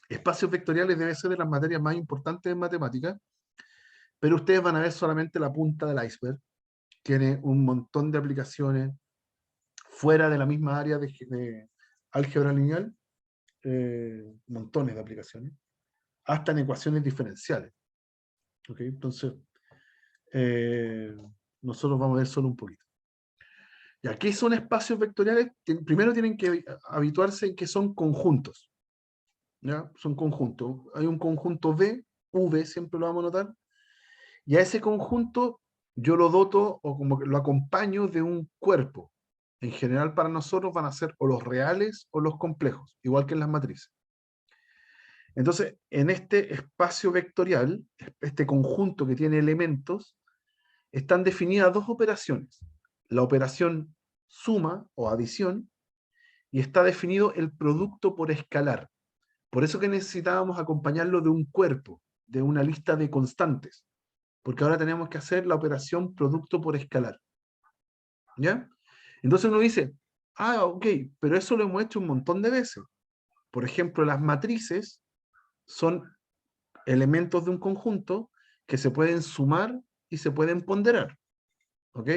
Espacios vectoriales debe ser de las materias más importantes en matemáticas, pero ustedes van a ver solamente la punta del iceberg. Tiene un montón de aplicaciones fuera de la misma área de álgebra lineal, montones de aplicaciones, hasta en ecuaciones diferenciales. ¿Okay? Entonces, nosotros vamos a ver solo un poquito. ¿Y qué son espacios vectoriales? Primero tienen que habituarse en que son conjuntos. ¿Ya? Son conjuntos. Hay un conjunto V, siempre lo vamos a notar, y a ese conjunto yo lo doto o como que lo acompaño de un cuerpo. En general para nosotros van a ser o los reales o los complejos, igual que en las matrices. Entonces, en este espacio vectorial, este conjunto que tiene elementos, están definidas dos operaciones. La operación suma o adición, y está definido el producto por escalar. Por eso que necesitábamos acompañarlo de un cuerpo, de una lista de constantes, porque ahora tenemos que hacer la operación producto por escalar. ¿Ya? Entonces uno dice, ok, pero eso lo hemos hecho un montón de veces. Por ejemplo, las matrices son elementos de un conjunto que se pueden sumar y se pueden ponderar. ¿Ok?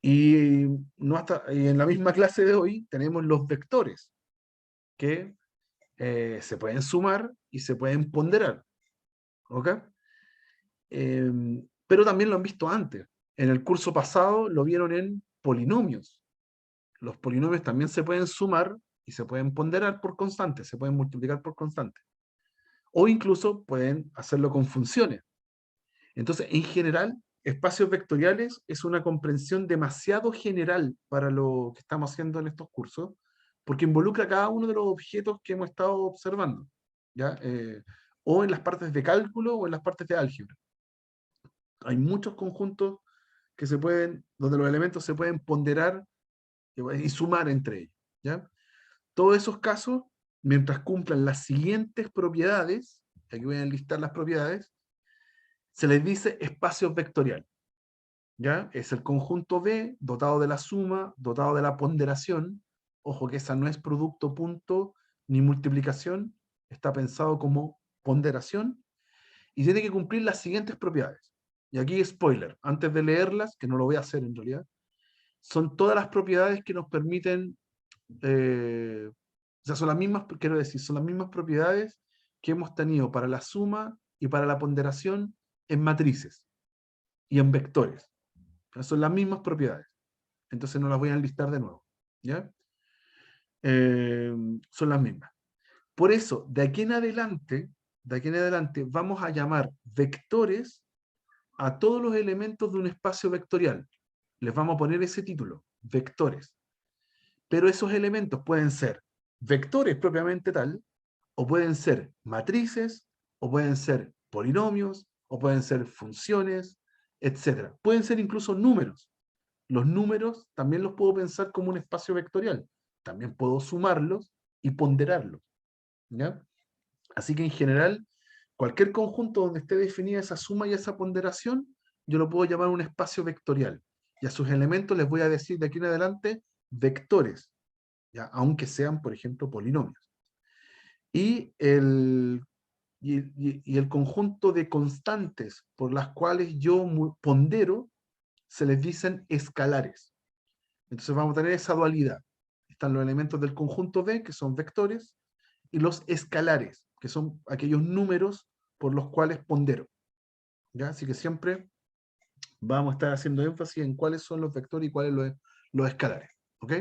Y en la misma clase de hoy tenemos los vectores, que se pueden sumar y se pueden ponderar. ¿Ok? Pero también lo han visto antes. En el curso pasado lo vieron en polinomios. Los polinomios también se pueden sumar y se pueden ponderar por constantes, se pueden multiplicar por constantes. O incluso pueden hacerlo con funciones. Entonces, en general, espacios vectoriales es una comprensión demasiado general para lo que estamos haciendo en estos cursos, porque involucra cada uno de los objetos que hemos estado observando, ¿ya? O en las partes de cálculo o en las partes de álgebra. Hay muchos conjuntos que se pueden, donde los elementos se pueden ponderar y sumar entre ellos, ¿ya? Todos esos casos, mientras cumplan las siguientes propiedades, aquí voy a enlistar las propiedades, se les dice espacio vectorial, ¿ya? Es el conjunto B dotado de la suma, dotado de la ponderación. Ojo que esa no es producto, punto, ni multiplicación, está pensado como ponderación, y tiene que cumplir las siguientes propiedades. Y aquí, spoiler, antes de leerlas, que no lo voy a hacer en realidad, son todas las propiedades que nos permiten, o sea, son las mismas, quiero decir, son las mismas propiedades que hemos tenido para la suma y para la ponderación en matrices y en vectores. Son las mismas propiedades. Entonces no las voy a enlistar de nuevo. ¿Ya? Son las mismas. Por eso, de aquí en adelante, vamos a llamar vectores a todos los elementos de un espacio vectorial. Les vamos a poner ese título, vectores. Pero esos elementos pueden ser vectores propiamente tal, o pueden ser matrices, o pueden ser polinomios, o pueden ser funciones, etc. Pueden ser incluso números. Los números también los puedo pensar como un espacio vectorial. También puedo sumarlos y ponderarlos, ¿ya? Así que en general, cualquier conjunto donde esté definida esa suma y esa ponderación, yo lo puedo llamar un espacio vectorial. Y a sus elementos les voy a decir de aquí en adelante vectores, ¿ya? Aunque sean, por ejemplo, polinomios. Y el conjunto de constantes por las cuales yo pondero se les dicen escalares. Entonces vamos a tener esa dualidad. Están los elementos del conjunto B, que son vectores, y los escalares, que son aquellos números por los cuales pondero. ¿Ya? Así que siempre vamos a estar haciendo énfasis en cuáles son los vectores y cuáles los escalares. ¿Ok?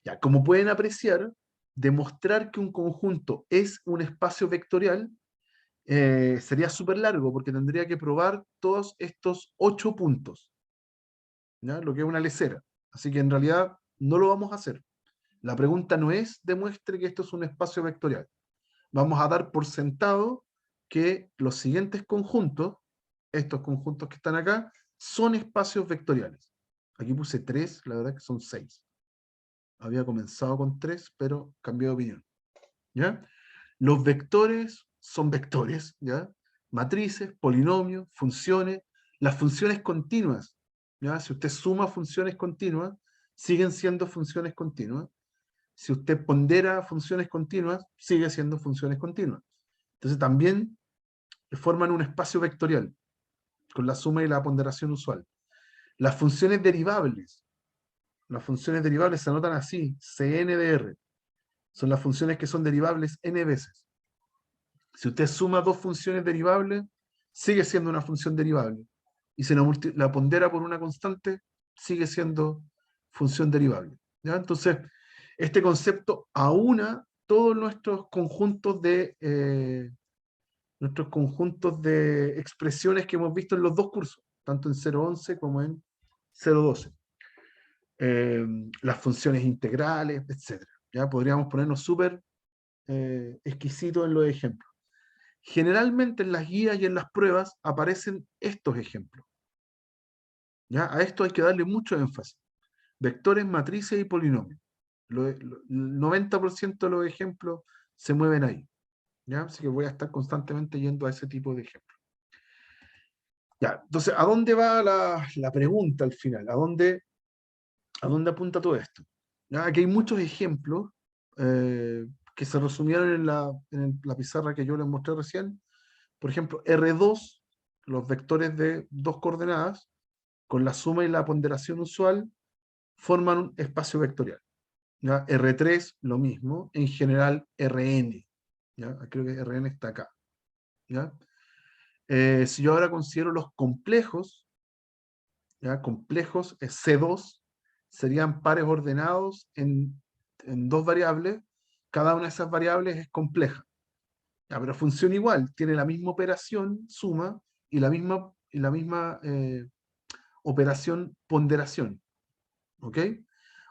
Ya, como pueden apreciar, demostrar que un conjunto es un espacio vectorial sería súper largo, porque tendría que probar todos estos 8 puntos, ¿ya? Lo que es una lecera. Así que en realidad no lo vamos a hacer. La pregunta no es demuestre que esto es un espacio vectorial. Vamos a dar por sentado que los siguientes conjuntos, estos conjuntos que están acá, son espacios vectoriales. Aquí puse 3, la verdad que son 6. Había comenzado con 3, pero cambié de opinión. ¿Ya? Los vectores son vectores, ¿ya? Matrices, polinomios, funciones, las funciones continuas, ¿ya? Si usted suma funciones continuas, siguen siendo funciones continuas. Si usted pondera funciones continuas, sigue siendo funciones continuas. Entonces también forman un espacio vectorial, con la suma y la ponderación usual. Las funciones derivables se anotan así, CN de R. Son las funciones que son derivables n veces. Si usted suma dos funciones derivables, sigue siendo una función derivable. Y si la pondera por una constante, sigue siendo función derivable. ¿Ya? Entonces, este concepto aúna todos nuestros conjuntos de expresiones que hemos visto en los dos cursos, tanto en 0.11 como en 0.12. Las funciones integrales, etc. ¿Ya? Podríamos ponernos súper exquisitos en los ejemplos. Generalmente en las guías y en las pruebas aparecen estos ejemplos. ¿Ya? A esto hay que darle mucho énfasis. Vectores, matrices y polinomios. El 90% de los ejemplos se mueven ahí. ¿Ya? Así que voy a estar constantemente yendo a ese tipo de ejemplos. Ya, entonces, ¿a dónde va la pregunta al final? ¿A dónde apunta todo esto? ¿Ya? Aquí hay muchos ejemplos que se resumieron en la pizarra que yo les mostré recién. Por ejemplo, R2, los vectores de dos coordenadas, con la suma y la ponderación usual, forman un espacio vectorial. ¿Ya? R3, lo mismo, en general Rn. ¿ya? Creo que Rn está acá, ¿ya? Si yo ahora considero los complejos, ¿ya? Complejos, C2, serían pares ordenados en dos variables. Cada una de esas variables es compleja. Ya, pero funciona igual, tiene la misma operación, suma, y la misma operación, ponderación. ¿Ok?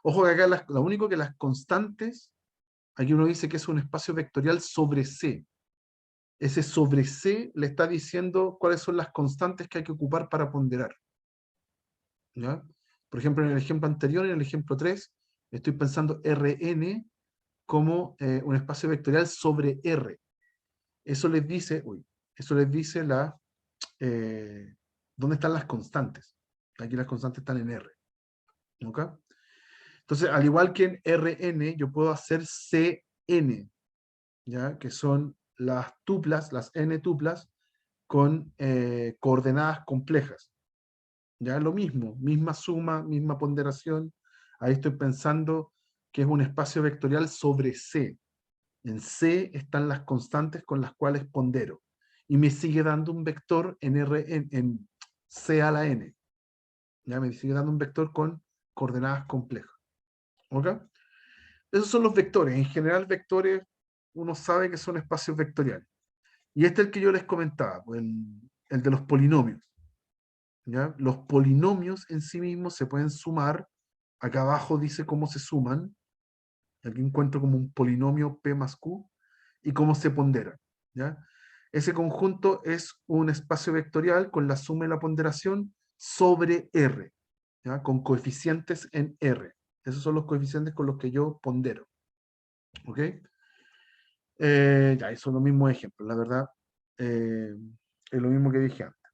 Ojo que acá lo único que las constantes, aquí uno dice que es un espacio vectorial sobre C. Ese sobre C le está diciendo cuáles son las constantes que hay que ocupar para ponderar. ¿Ya? Por ejemplo, en el ejemplo anterior, en el ejemplo 3, estoy pensando Rn como un espacio vectorial sobre R. Eso les dice, eh, dónde están las constantes. Aquí las constantes están en R. ¿Ok? Entonces, al igual que en Rn, yo puedo hacer Cn, ¿ya? Que son las tuplas, las n tuplas, con coordenadas complejas. Ya lo mismo, misma suma, misma ponderación. Ahí estoy pensando que es un espacio vectorial sobre C. En C están las constantes con las cuales pondero. Y me sigue dando un vector en C a la n. Ya me sigue dando un vector con coordenadas complejas. ¿Ok? Esos son los vectores. En general, vectores, uno sabe que son espacios vectoriales. Y este es el que yo les comentaba, pues, el de los polinomios. ¿Ya? Los polinomios en sí mismos se pueden sumar. Acá abajo dice cómo se suman. Aquí encuentro como un polinomio P más Q y cómo se pondera. ¿Ya? Ese conjunto es un espacio vectorial con la suma y la ponderación sobre R, ¿ya? Con coeficientes en R. Esos son los coeficientes con los que yo pondero. ¿Ok? Ya, esos son los mismos ejemplos, la verdad. Es lo mismo que dije antes.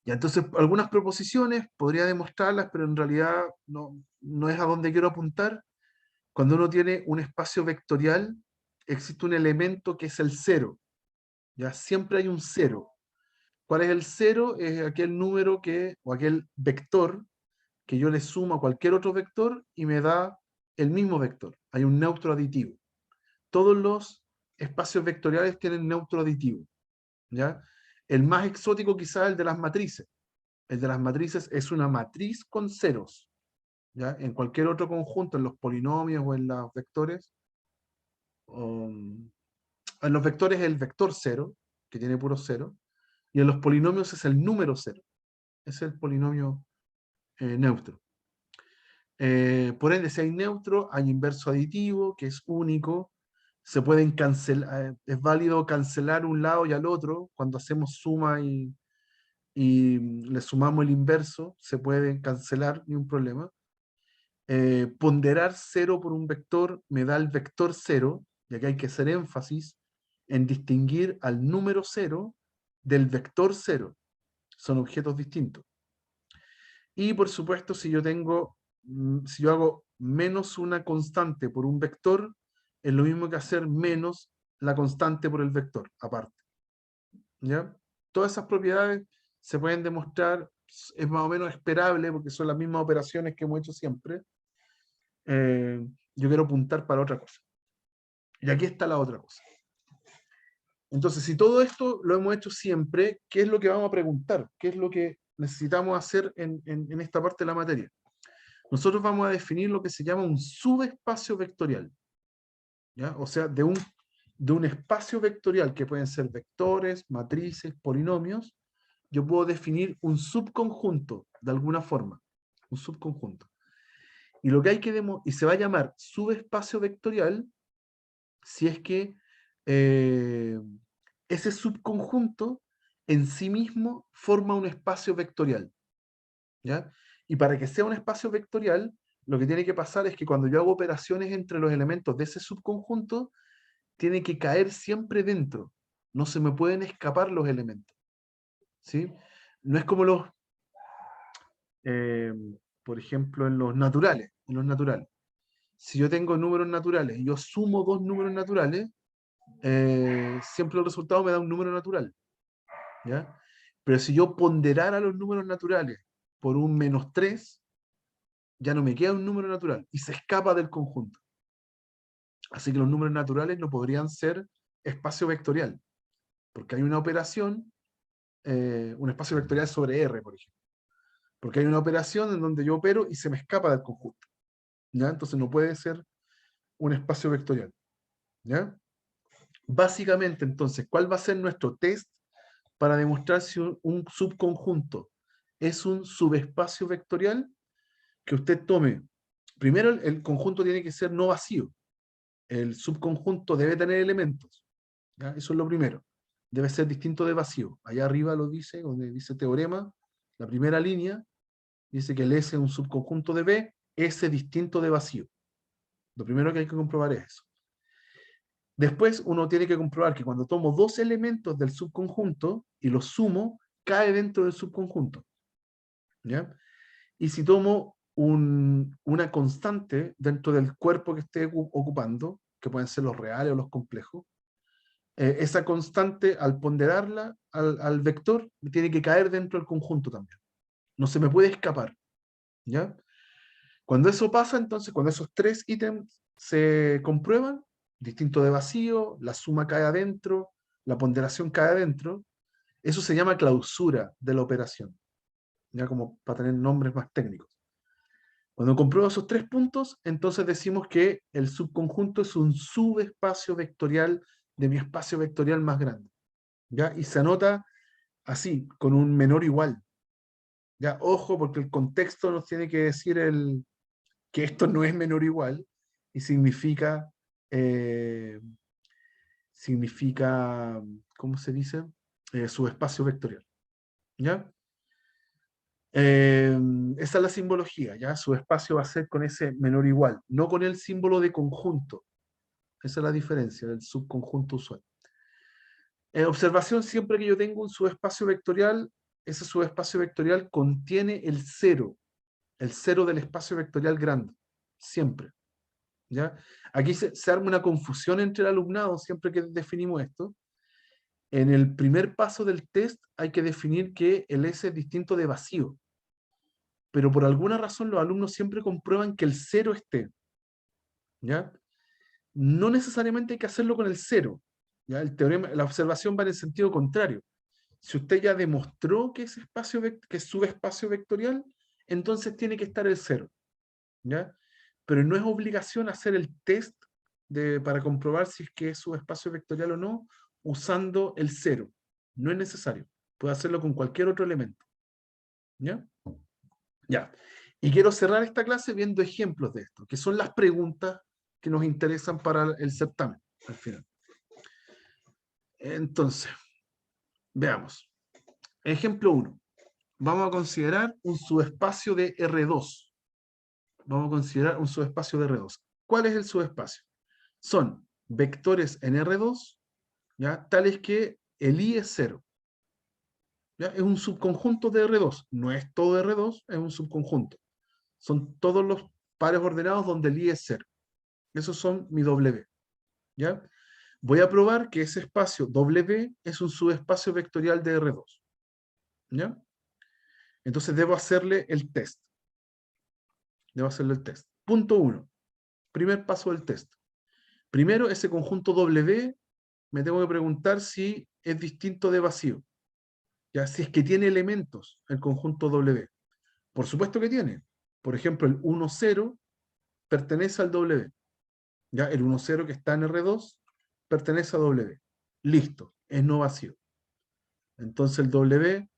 Ya, entonces, algunas proposiciones podría demostrarlas, pero en realidad no es a donde quiero apuntar. Cuando uno tiene un espacio vectorial, existe un elemento que es el cero. ¿Ya? Siempre hay un cero. ¿Cuál es el cero? Es aquel número o aquel vector que yo le sumo a cualquier otro vector y me da el mismo vector. Hay un neutro aditivo. Todos los espacios vectoriales tienen neutro aditivo. ¿Ya? El más exótico quizá el de las matrices. El de las matrices es una matriz con ceros. ¿Ya? En cualquier otro conjunto, en los polinomios o en los vectores, en los vectores es el vector cero, que tiene puro cero, y en los polinomios es el número cero. Es el polinomio neutro. Por ende, si hay neutro, hay inverso aditivo, que es único. Se pueden cancelar, es válido cancelar un lado y al otro. Cuando hacemos suma y le sumamos el inverso, se puede cancelar, ni un problema. Ponderar cero por un vector me da el vector cero, y aquí hay que hacer énfasis en distinguir al número cero del vector cero. Son objetos distintos. Y por supuesto, si yo hago menos una constante por un vector, es lo mismo que hacer menos la constante por el vector, aparte. ¿Ya? Todas esas propiedades se pueden demostrar, es más o menos esperable, porque son las mismas operaciones que hemos hecho siempre. Yo quiero apuntar para otra cosa. Y aquí está la otra cosa. Entonces, si todo esto lo hemos hecho siempre, ¿qué es lo que vamos a preguntar? ¿Qué es lo que necesitamos hacer en esta parte de la materia? Nosotros vamos a definir lo que se llama un subespacio vectorial. ¿Ya? O sea, de un espacio vectorial que pueden ser vectores, matrices, polinomios, yo puedo definir un subconjunto de alguna forma. Un subconjunto. Y lo que hay que y se va a llamar subespacio vectorial si es que ese subconjunto en sí mismo forma un espacio vectorial. ¿Ya? Y para que sea un espacio vectorial, lo que tiene que pasar es que cuando yo hago operaciones entre los elementos de ese subconjunto, tiene que caer siempre dentro. No se me pueden escapar los elementos. ¿Sí? No es como eh, por ejemplo, en los naturales. Si yo tengo números naturales y yo sumo dos números naturales, siempre el resultado me da un número natural. ¿Ya? Pero si yo ponderara los números naturales por un -3, ya no me queda un número natural y se escapa del conjunto. Así que los números naturales no podrían ser espacio vectorial, porque hay una operación, un espacio vectorial sobre R, por ejemplo. Porque hay una operación en donde yo opero y se me escapa del conjunto. ¿Ya? Entonces no puede ser un espacio vectorial. ¿Ya? Básicamente, entonces, ¿cuál va a ser nuestro test para demostrar si un subconjunto es un subespacio vectorial? Que usted tome, primero el conjunto tiene que ser no vacío. El subconjunto debe tener elementos. ¿Ya? Eso es lo primero. Debe ser distinto de vacío. Allá arriba lo dice, donde dice teorema, la primera línea, dice que el S es un subconjunto de B, S distinto de vacío. Lo primero que hay que comprobar es eso. Después uno tiene que comprobar que cuando tomo dos elementos del subconjunto y los sumo, cae dentro del subconjunto. ¿Ya? Y si tomo una constante dentro del cuerpo que esté ocupando, que pueden ser los reales o los complejos, esa constante, al ponderarla al vector, tiene que caer dentro del conjunto también. No se me puede escapar. ¿Ya? Cuando eso pasa, entonces, cuando esos tres ítems se comprueban, distinto de vacío, la suma cae adentro, la ponderación cae adentro, eso se llama clausura de la operación, ya como para tener nombres más técnicos. Cuando compruebo esos tres puntos, entonces decimos que el subconjunto es un subespacio vectorial de mi espacio vectorial más grande. ¿Ya? Y se anota así, con un menor igual. ¿Ya? Ojo, porque el contexto nos tiene que decir que esto no es menor igual y eh, significa, ¿cómo se dice? Subespacio vectorial. ¿Ya? Esa es la simbología, ¿ya? Subespacio va a ser con ese menor igual, no con el símbolo de conjunto. Esa es la diferencia del subconjunto usual. Observación, siempre que yo tengo un subespacio vectorial, ese subespacio vectorial contiene el cero del espacio vectorial grande, siempre. ¿Ya? Aquí se arma una confusión entre el alumnado siempre que definimos esto. En el primer paso del test hay que definir que el S es distinto de vacío, pero por alguna razón los alumnos siempre comprueban que el cero esté. ¿Ya? No necesariamente hay que hacerlo con el cero. ¿Ya? El teorema, la observación va en el sentido contrario. Si usted ya demostró que que es subespacio vectorial, entonces tiene que estar el cero. ¿Ya? Pero no es obligación hacer el test para comprobar si es que es subespacio vectorial o no, usando el cero. No es necesario. Puede hacerlo con cualquier otro elemento. ¿Ya? Ya. Y quiero cerrar esta clase viendo ejemplos de esto, que son las preguntas que nos interesan para el certamen, al final. Entonces, veamos. Ejemplo 1. Vamos a considerar un subespacio de R2. Vamos a considerar un subespacio de R2. ¿Cuál es el subespacio? Son vectores en R2, ¿ya? Tales que el I es 0. ¿Ya? Es un subconjunto de R2. No es todo R2, es un subconjunto. Son todos los pares ordenados donde el I es 0. Esos son mi W. ¿Ya? Voy a probar que ese espacio W es un subespacio vectorial de R2. ¿Ya? Entonces debo hacerle el test. Punto 1. Primer paso del test. Primero, ese conjunto W, me tengo que preguntar si es distinto de vacío. ¿Ya? Si es que tiene elementos el conjunto W. Por supuesto que tiene. Por ejemplo, el 1, 0 pertenece al W. ¿Ya? El 1, 0 que está en R2 pertenece a W. Listo, es no vacío. Entonces el W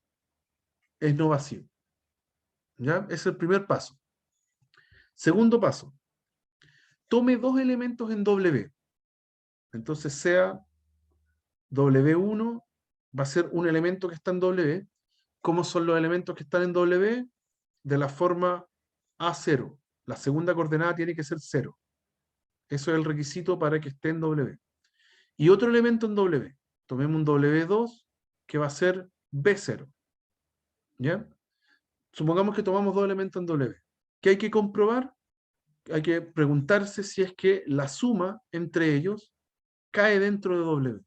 es no vacío. ¿Ya? Es el primer paso. Segundo paso. Tome dos elementos en W. Entonces sea W1 va a ser un elemento que está en W. ¿Cómo son los elementos que están en W? De la forma A0. La segunda coordenada tiene que ser 0. Eso es el requisito para que esté en W. Y otro elemento en W. Tomemos un W2 que va a ser B0. ¿Ya? Supongamos que tomamos dos elementos en W. ¿Qué hay que comprobar? Hay que preguntarse si es que la suma entre ellos cae dentro de W.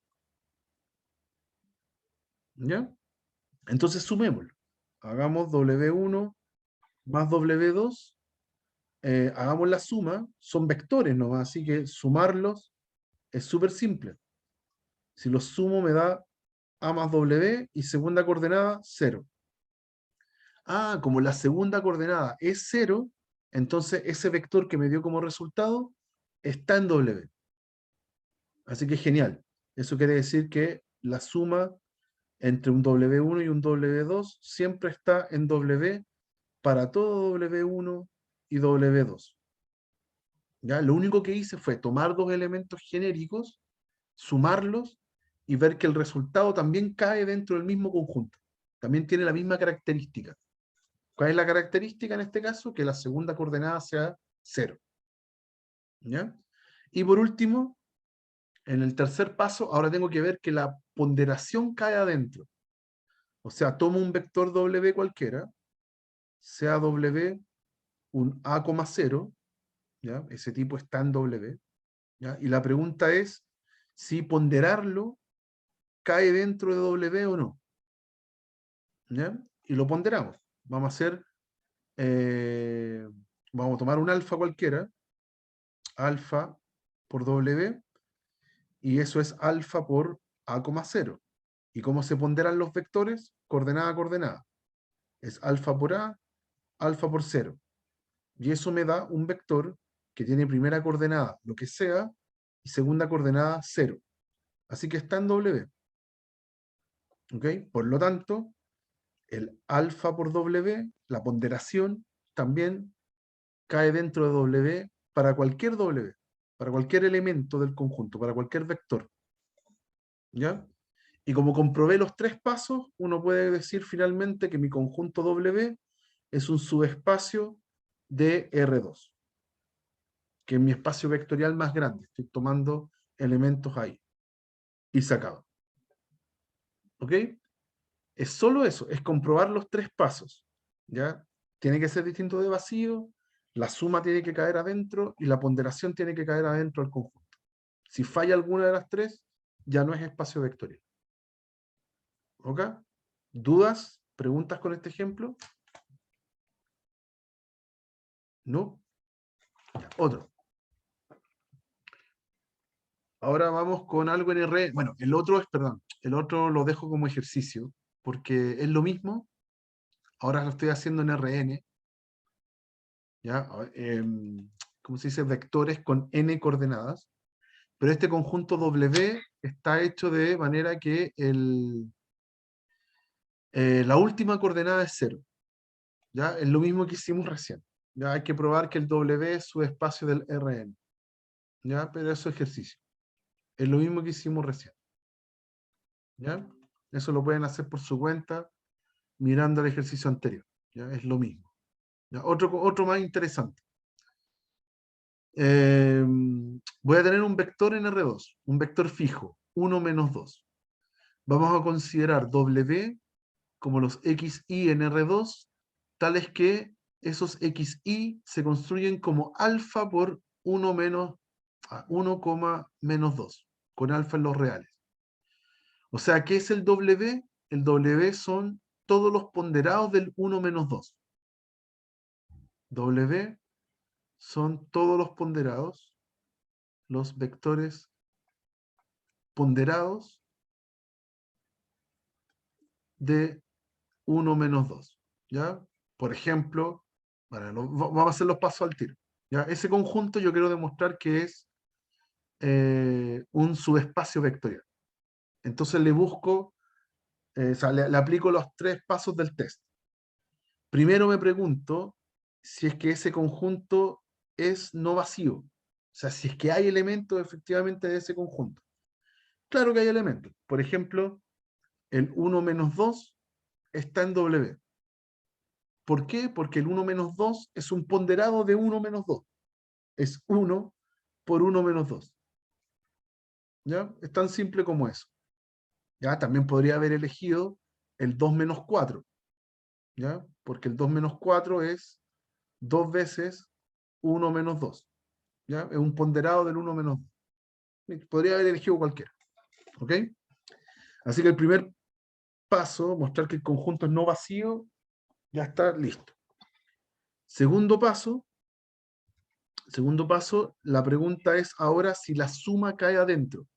¿Ya? Entonces sumémoslo. Hagamos W1 más W2 hagamos la suma, son vectores nomás, así que sumarlos es súper simple. Si los sumo me da A más W y segunda coordenada, 0. Ah, como la segunda coordenada es 0, entonces ese vector que me dio como resultado está en W. Así que genial. Eso quiere decir que la suma entre un W1 y un W2 siempre está en W para todo W1 y W2. ¿Ya? Lo único que hice fue tomar dos elementos genéricos, sumarlos y ver que el resultado también cae dentro del mismo conjunto. También tiene la misma característica. ¿Cuál es la característica en este caso? Que la segunda coordenada sea 0. ¿Ya? Y por último, en el tercer paso, ahora tengo que ver que la ponderación cae adentro. O sea, tomo un vector W cualquiera, sea W un A,0, ¿ya? Ese tipo está en W, ¿ya? Y la pregunta es si ponderarlo cae dentro de W o no, ¿ya? Y lo ponderamos. Vamos a hacer, vamos a tomar un alfa cualquiera, alfa por W, y eso es alfa por A,0. ¿Y cómo se ponderan los vectores? Coordenada a coordenada. Es alfa por A, alfa por 0. Y eso me da un vector que tiene primera coordenada, lo que sea, y segunda coordenada, 0. Así que está en W. ¿Ok? Por lo tanto, el alfa por W, la ponderación, también cae dentro de W para cualquier W, para cualquier elemento del conjunto, para cualquier vector. ¿Ya? Y como comprobé los tres pasos, uno puede decir finalmente que mi conjunto W es un subespacio de R2, que es mi espacio vectorial más grande. Estoy tomando elementos ahí. Y se acaba. ¿Ok? Es solo eso, es comprobar los tres pasos. ¿Ya? Tiene que ser distinto de vacío, la suma tiene que caer adentro y la ponderación tiene que caer adentro del conjunto. Si falla alguna de las tres, ya no es espacio vectorial. ¿Ok? ¿Dudas? ¿Preguntas con este ejemplo? ¿No? Ya, otro. Ahora vamos con algo en R. Bueno, el otro lo dejo como ejercicio, porque es lo mismo. Ahora lo estoy haciendo en Rn. ¿Ya? ¿Cómo se dice? Vectores con n coordenadas. Pero este conjunto W está hecho de manera que la última coordenada es 0. ¿Ya? Es lo mismo que hicimos recién. Ya hay que probar que el W es subespacio del Rn. ¿Ya? Pero eso es ejercicio. Es lo mismo que hicimos recién. ¿Ya? Eso lo pueden hacer por su cuenta mirando el ejercicio anterior. ¿Ya? Es lo mismo. ¿Ya? Otro más interesante. Voy a tener un vector en R2, un vector fijo, 1 menos 2. Vamos a considerar W como los XY en R2, tales que esos XY se construyen como alfa por 1 menos 1, menos 2, con alfa en los reales. O sea, ¿qué es el W? El W son todos los ponderados del 1 menos 2. W son todos los ponderados, los vectores ponderados de 1 menos 2. ¿Ya? Por ejemplo, vamos a hacer los pasos al tiro. ¿Ya? Ese conjunto yo quiero demostrar que es un subespacio vectorial. Entonces le busco, o sea, le aplico los tres pasos del test. Primero me pregunto si es que ese conjunto es no vacío. O sea, si es que hay elementos efectivamente de ese conjunto. Claro que hay elementos. Por ejemplo, el 1 menos 2 está en W. ¿Por qué? Porque el 1 menos 2 es un ponderado de 1 menos 2. Es 1 por 1 menos 2. ¿Ya? Es tan simple como eso. ¿Ya? También podría haber elegido el 2 menos 4. ¿Ya? Porque el 2 menos 4 es 2 veces 1 menos 2. ¿Ya? Es un ponderado del 1 menos 2. Podría haber elegido cualquiera. ¿Ok? Así que el primer paso, mostrar que el conjunto es no vacío, ya está listo. Segundo paso, Segundo paso, la pregunta es ahora si la suma cae adentro.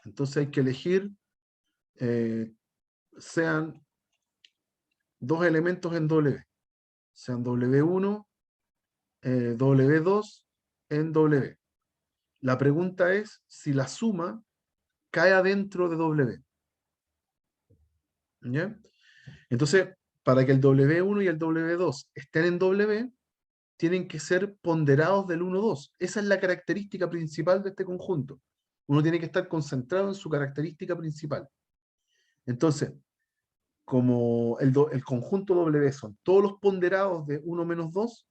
Entonces hay que elegir, sean dos elementos en W, sean W1, W2 en W. La pregunta es si la suma cae adentro de W. ¿Ya? Entonces, para que el W1 y el W2 estén en W, tienen que ser ponderados del 1,2. Esa es la característica principal de este conjunto. Uno tiene que estar concentrado en su característica principal. Entonces, como el conjunto W son todos los ponderados de 1 menos 2,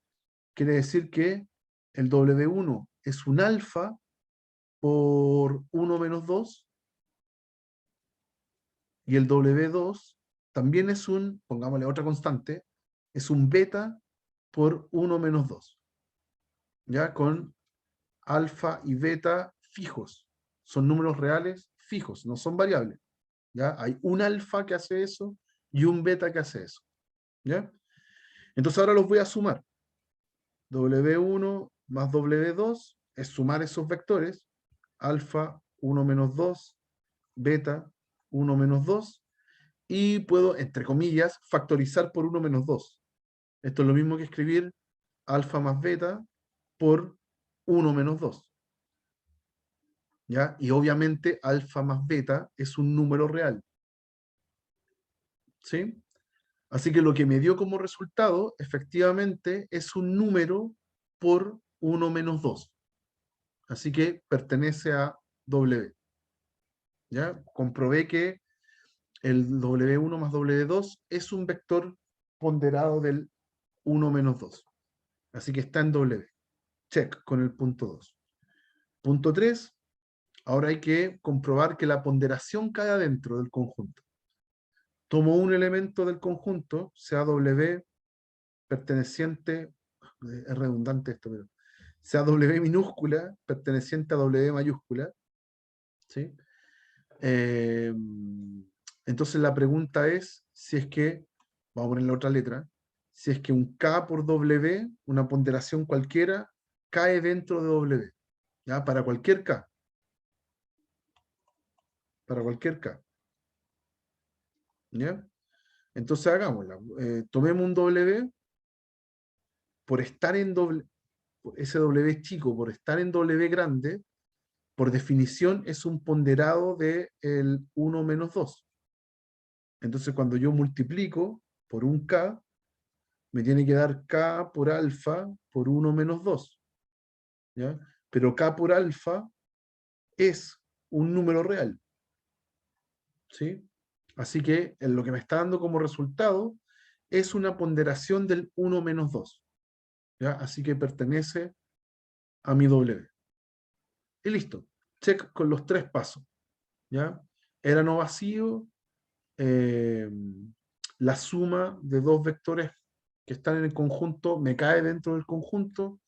quiere decir que el W1 es un alfa por 1 menos 2, y el W2 también es un, pongámosle otra constante, es un beta por 1 menos 2. ¿Ya? Con alfa y beta fijos. Son números reales fijos, no son variables. ¿Ya? Hay un alfa que hace eso y un beta que hace eso. ¿Ya? Entonces ahora los voy a sumar. W1 más W2 es sumar esos vectores. Alfa 1 menos 2, beta 1 menos 2, y puedo, entre comillas, factorizar por 1 menos 2. Esto es lo mismo que escribir alfa más beta por 1 menos 2. ¿Ya? Y obviamente alfa más beta es un número real. ¿Sí? Así que lo que me dio como resultado, efectivamente, es un número por 1 menos 2. Así que pertenece a W. ¿Ya? Comprobé que el W1 más W2 es un vector ponderado del 1 menos 2. Así que está en W. Check con el punto 2. Punto 3. Ahora hay que comprobar que la ponderación cae dentro del conjunto. Tomo un elemento del conjunto, sea W perteneciente, es redundante esto, pero sea W minúscula perteneciente a W mayúscula, ¿sí? Entonces la pregunta es si es que, vamos a poner la otra letra, si es que un K por W, una ponderación cualquiera, cae dentro de W, ¿ya? Para cualquier K. Para cualquier K. ¿Ya? Entonces hagámosla. Tomemos un W, por estar en W, ese W chico, por estar en W grande, por definición es un ponderado de el 1 menos 2. Entonces cuando yo multiplico por un K, me tiene que dar K por alfa por 1 menos 2. ¿Ya? Pero K por alfa es un número real. ¿Sí? Así que lo que me está dando como resultado es una ponderación del 1 menos 2. ¿Ya? Así que pertenece a mi W. Y listo. Check con los 3 pasos. ¿Ya? Era no vacío. La suma de dos vectores que están en el conjunto me cae dentro del conjunto.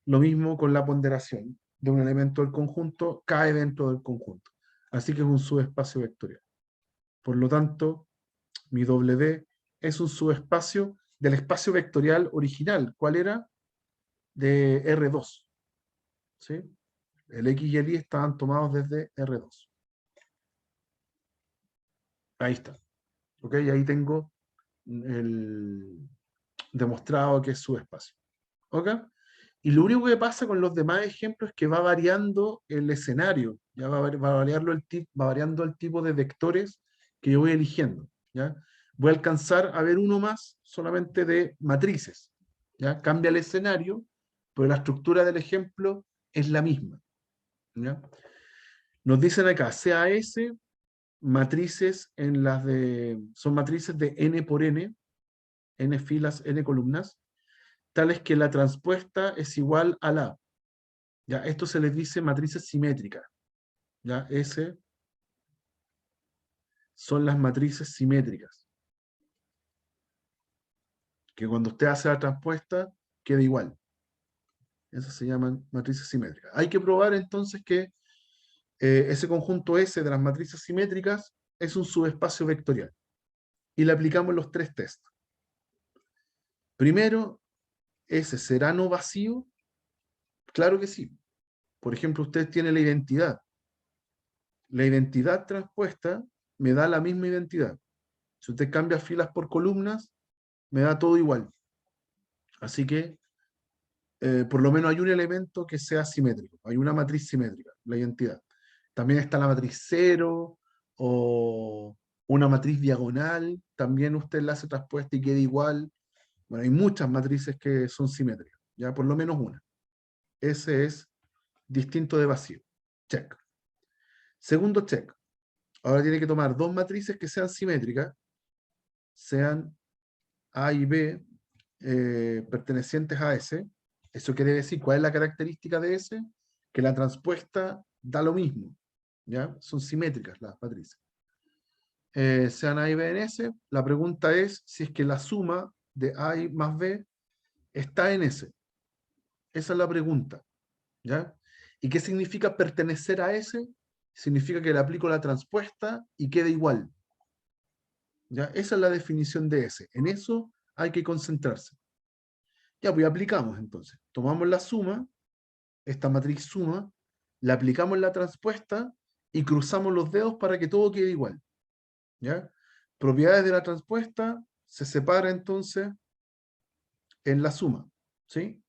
Lo mismo con la ponderación de un elemento del conjunto, cae dentro del conjunto. Así que es un subespacio vectorial. Por lo tanto, mi W es un subespacio del espacio vectorial original. ¿Cuál era? De R2. ¿Sí? El X y el Y estaban tomados desde R2. Ahí está. ¿Ok? Y ahí tengo el demostrado que es subespacio. ¿Ok? Y lo único que pasa con los demás ejemplos es que va variando el escenario, ya va variando el tipo de vectores que yo voy eligiendo. ¿Ya? Voy a alcanzar a ver uno más solamente de matrices. ¿Ya? Cambia el escenario, pero la estructura del ejemplo es la misma. ¿Ya? Nos dicen acá, CAS, matrices en las de, son matrices de n por n filas, n columnas, tales que la transpuesta es igual a la. ¿Ya? Esto se les dice matrices simétricas. ¿Ya? S son las matrices simétricas. Que cuando usted hace la transpuesta, queda igual. Esas se llaman matrices simétricas. Hay que probar entonces que ese conjunto S de las matrices simétricas es un subespacio vectorial. Y le aplicamos los 3 tests. Primero, S será no vacío. Claro que sí. Por ejemplo, usted tiene la identidad. La identidad transpuesta me da la misma identidad. Si usted cambia filas por columnas, me da todo igual. Así que, por lo menos hay un elemento que sea simétrico. Hay una matriz simétrica, la identidad. También está la matriz cero o una matriz diagonal. También usted la hace transpuesta y queda igual. Bueno, hay muchas matrices que son simétricas. Ya, por lo menos una. Ese es distinto de vacío. Check. Segundo check. Ahora tiene que tomar dos matrices que sean simétricas, sean A y B, pertenecientes a S. Eso quiere decir, ¿cuál es la característica de S? Que la transpuesta da lo mismo. ¿Ya? Son simétricas las matrices. Sean A y B en S. La pregunta es si es que la suma de A y más B está en S. Esa es la pregunta. ¿Ya? ¿Y qué significa pertenecer a S? Significa que le aplico la transpuesta y queda igual. ¿Ya? Esa es la definición de S. En eso hay que concentrarse. Ya, pues aplicamos entonces. Tomamos la suma, esta matriz suma, la aplicamos en la transpuesta y cruzamos los dedos para que todo quede igual. ¿Ya? Propiedades de la transpuesta se separa entonces en la suma. ¿Sí?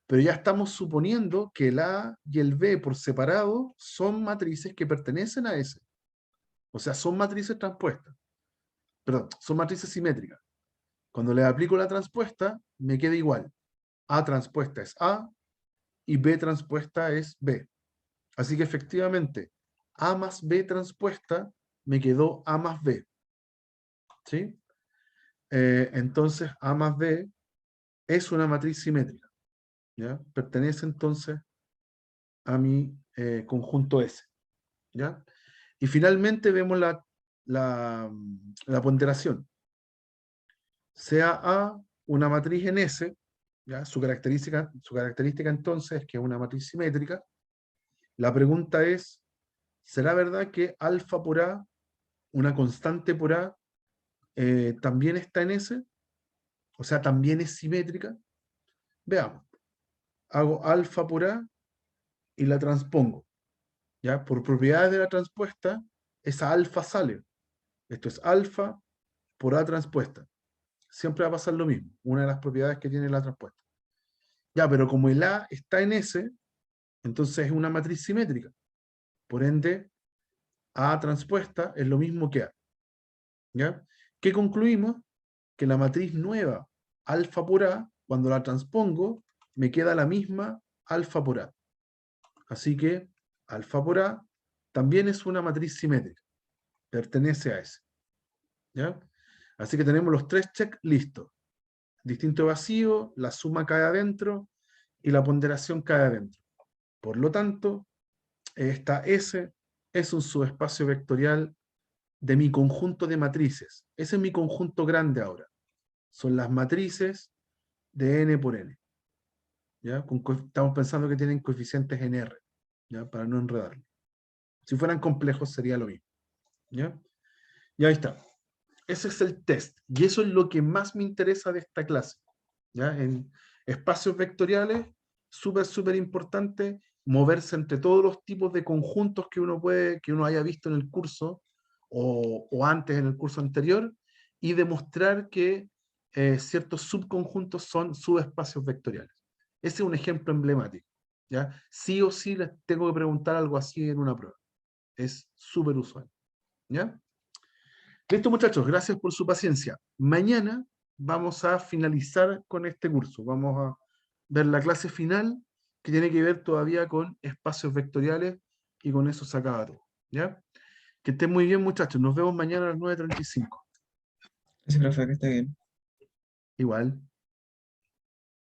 Pero ya estamos suponiendo que el A y el B por separado son matrices que pertenecen a S. O sea, son matrices transpuestas. Perdón, son matrices simétricas. Cuando le aplico la transpuesta, me queda igual. A transpuesta es A y B transpuesta es B. Así que efectivamente, A más B transpuesta me quedó A más B. ¿Sí? Entonces, A más B es una matriz simétrica. ¿Ya? Pertenece entonces a mi conjunto S. ¿Ya? Y finalmente vemos la ponderación. Sea A una matriz en S, ¿ya? Su característica entonces es que es una matriz simétrica. La pregunta es, ¿será verdad que alfa por A, una constante por A, también está en S? O sea, también es simétrica. Veamos. Hago alfa por A y la transpongo. ¿Ya? Por propiedades de la transpuesta, esa alfa sale. Esto es alfa por A transpuesta. Siempre va a pasar lo mismo. Una de las propiedades que tiene la transpuesta. Ya, pero como el A está en S, entonces es una matriz simétrica. Por ende, A transpuesta es lo mismo que A. ¿Ya? ¿Qué concluimos? Que la matriz nueva, alfa por A, cuando la transpongo, me queda la misma alfa por A. Así que alfa por A también es una matriz simétrica. Pertenece a S. ¿Ya? Así que tenemos los tres checks listos. Distinto vacío, la suma cae adentro y la ponderación cae adentro. Por lo tanto, esta S es un subespacio vectorial de mi conjunto de matrices. Ese es mi conjunto grande ahora. Son las matrices de n por n. ¿Ya? Estamos pensando que tienen coeficientes en R, ¿ya? Para no enredarlo. Si fueran complejos sería lo mismo. ¿Ya? Y ahí está. Ese es el test. Y eso es lo que más me interesa de esta clase. ¿Ya? En espacios vectoriales, súper importante moverse entre todos los tipos de conjuntos que uno haya visto en el curso o antes en el curso anterior y demostrar que ciertos subconjuntos son subespacios vectoriales. Ese es un ejemplo emblemático. ¿Ya? Sí o sí les tengo que preguntar algo así en una prueba. Es súper usual. ¿Ya? Listo, muchachos, gracias por su paciencia. Mañana vamos a finalizar con este curso. Vamos a ver la clase final que tiene que ver todavía con espacios vectoriales y con eso se acaba todo. ¿Ya? Que estén muy bien, muchachos. Nos vemos mañana a las 9:35. Gracias, profe, que esté bien. Igual.